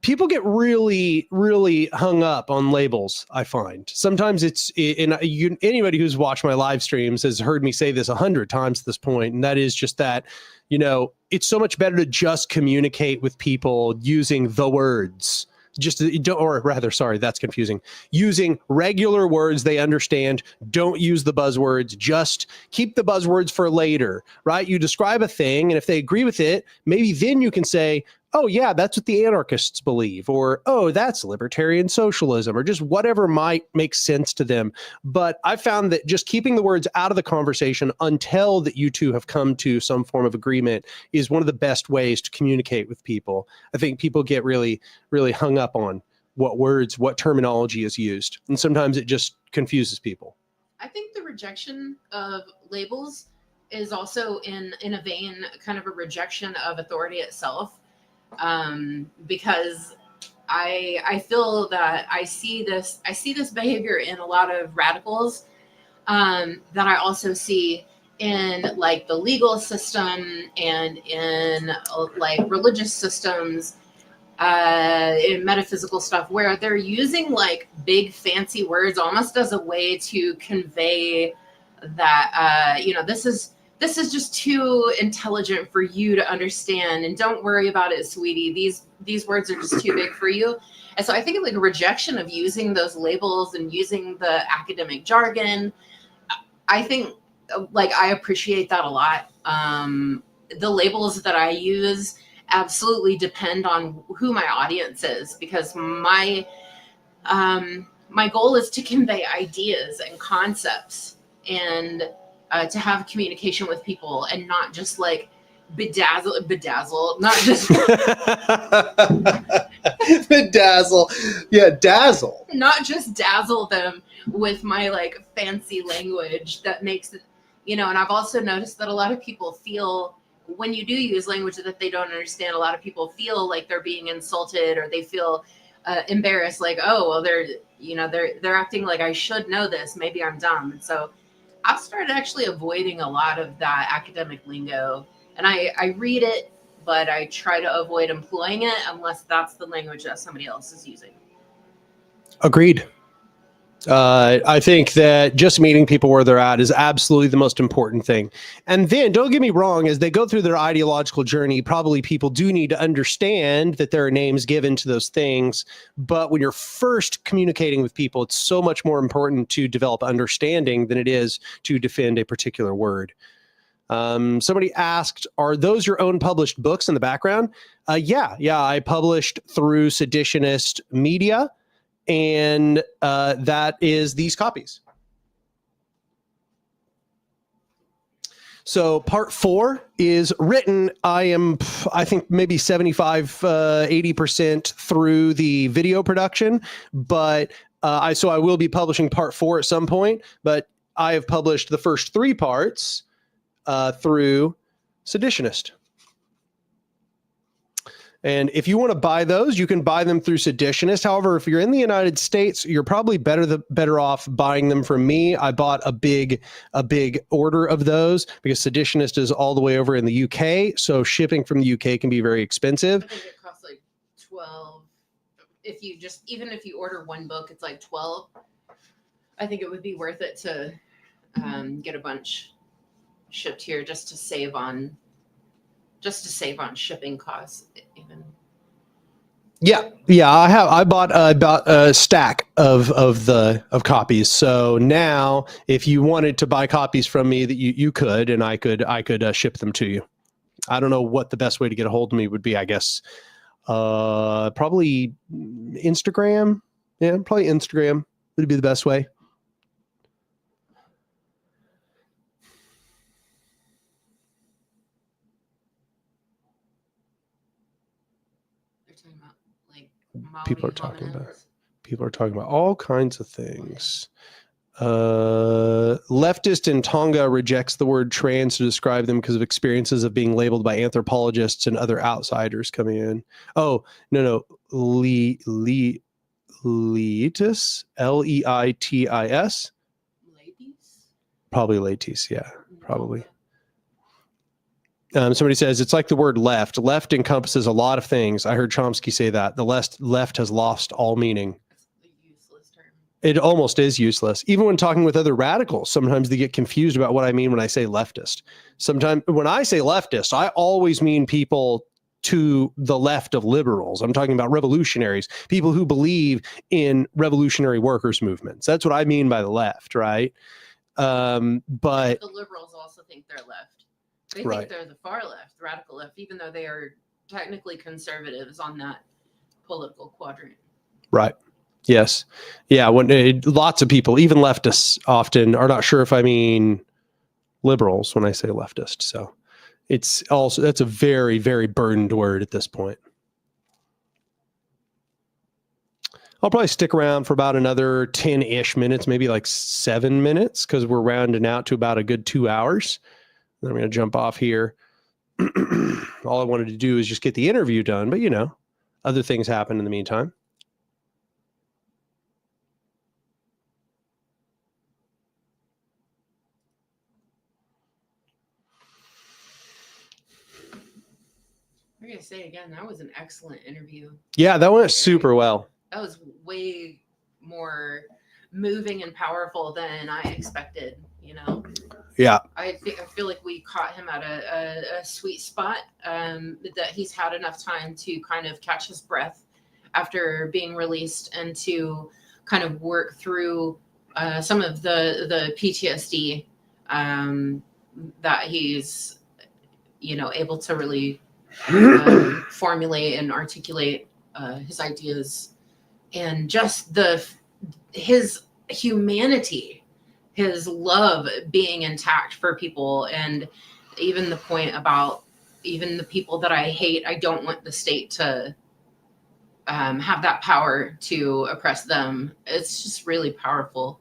people get really, really hung up on labels. I find sometimes anybody who's watched my live streams has heard me say this 100 times at this point, and that is just that, it's so much better to just communicate with people using the words. That's confusing. Using regular words they understand. Don't use the buzzwords. Just keep the buzzwords for later, right? You describe a thing, and if they agree with it, maybe then you can say, oh yeah, that's what the anarchists believe, or oh, that's libertarian socialism, or just whatever might make sense to them. But I found that just keeping the words out of the conversation until that you two have come to some form of agreement is one of the best ways to communicate with people. I think people get really, really hung up on what words, what terminology is used, and sometimes it just confuses people. I think the rejection of labels is also in a vein, kind of a rejection of authority itself. Because I feel that I see this behavior in a lot of radicals, that I also see in like the legal system and in like religious systems, in metaphysical stuff, where they're using like big fancy words almost as a way to convey that, this is just too intelligent for you to understand, and don't worry about it, sweetie. These words are just too big for you. And so I think like a rejection of using those labels and using the academic jargon. I think like I appreciate that a lot. The labels that I use absolutely depend on who my audience is, because my goal is to convey ideas and concepts, and to have communication with people, and not just like bedazzle, not just bedazzle. Yeah, dazzle. Not just dazzle them with my like fancy language that makes it, and I've also noticed that a lot of people feel when you do use language that they don't understand, a lot of people feel like they're being insulted, or they feel embarrassed, like, oh, well, they're acting like I should know this. Maybe I'm dumb. And so I've started actually avoiding a lot of that academic lingo, and I read it, but I try to avoid employing it unless that's the language that somebody else is using. Agreed. I think that just meeting people where they're at is absolutely the most important thing. And then, don't get me wrong, as they go through their ideological journey, probably people do need to understand that there are names given to those things. But when you're first communicating with people, it's so much more important to develop understanding than it is to defend a particular word. Somebody asked, are those your own published books in the background? Yeah, I published through Seditionist Media. And that is these copies. So part 4 is written. I think maybe 75, 80% through the video production, but I will be publishing part 4 at some point, but I have published the first 3 parts through Seditionist. And if you want to buy those, you can buy them through Seditionist. However, if you're in the United States, you're probably better off buying them from me. I bought a big order of those because Seditionist is all the way over in the UK. So shipping from the UK can be very expensive. I think it costs like 12. Even if you order one book, it's like 12. I think it would be worth it to get a bunch shipped here just to save on shipping costs even. Yeah. I bought a stack of copies. So now if you wanted to buy copies from me, that you could, and I could ship them to you. I don't know what the best way to get a hold of me would be. I guess probably Instagram. Yeah, probably Instagram would be the best way. People are talking about all kinds of things. Leftist in Tonga rejects the word trans to describe them because of experiences of being labeled by anthropologists and other outsiders coming in. Oh, no. Leitis, Leitis. Probably latees. Yeah, probably. Somebody says it's like the word left. Left encompasses a lot of things. I heard Chomsky say that the left has lost all meaning. It's a useless term. It almost is useless. Even when talking with other radicals, sometimes they get confused about what I mean when I say leftist. Sometimes when I say leftist, I always mean people to the left of liberals. I'm talking about revolutionaries, people who believe in revolutionary workers' movements. That's what I mean by the left, right? But the liberals also think they're left. They Right. think they're the far left, the radical left, even though they are technically conservatives on that political quadrant. Right. Yes. Yeah. Lots of people, even leftists, often are not sure if I mean liberals when I say leftist. So that's a very, very burdened word at this point. I'll probably stick around for about another 10-ish minutes, maybe like 7 minutes, because we're rounding out to about a good 2 hours. Then I'm going to jump off here. All I wanted to do is just get the interview done, but other things happen in the meantime. I'm going to say again, that was an excellent interview. Yeah, that went super well. That was way more moving and powerful than I expected, Yeah. I feel like we caught him at a sweet spot, that he's had enough time to kind of catch his breath after being released and to kind of work through some of the PTSD that he's, able to really formulate and articulate his ideas, and just his humanity, his love being intact for people, and even the point about even the people that I hate, I don't want the state to have that power to oppress them. It's just really powerful.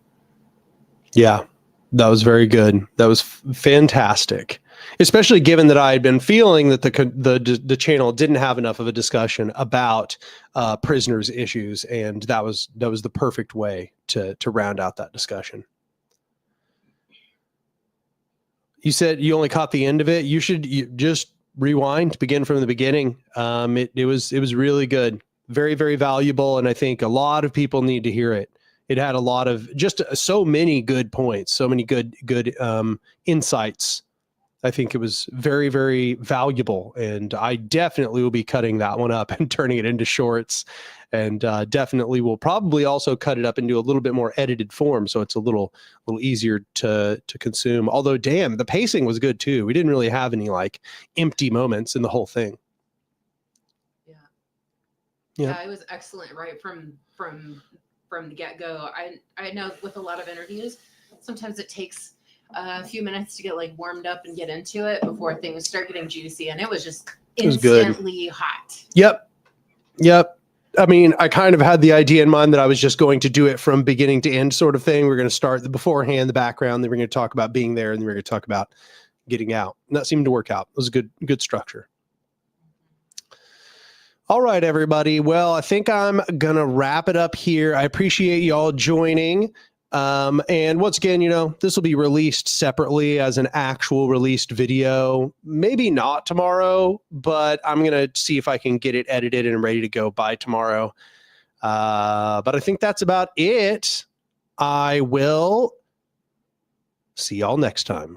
Yeah, that was very good. That was fantastic, especially given that I had been feeling that the channel didn't have enough of a discussion about prisoners' issues, and that was the perfect way to round out that discussion. You said you only caught the end of it. You just rewind, begin from the beginning. It was really good, very, very valuable, and I think a lot of people need to hear it. It had a lot of just so many good points, so many good insights. I think it was very, very valuable, and I definitely will be cutting that one up and turning it into shorts, and definitely will probably also cut it up into a little bit more edited form, so it's a little easier to consume. Although, damn, the pacing was good too. We didn't really have any like empty moments in the whole thing. Yeah, it was excellent right from the get-go. I know with a lot of interviews, sometimes it takes a few minutes to get like warmed up and get into it before things start getting juicy, and it was just instantly hot. Yep. I mean, I kind of had the idea in mind that I was just going to do it from beginning to end sort of thing. We're going to start the beforehand, the background, then we're going to talk about being there, and then we're going to talk about getting out. And that seemed to work out. It was a good structure. All right, everybody. Well, I think I'm going to wrap it up here. I appreciate y'all joining. And once again, this will be released separately as an actual released video. Maybe not tomorrow, but I'm going to see if I can get it edited and ready to go by tomorrow. But I think that's about it. I will see y'all next time.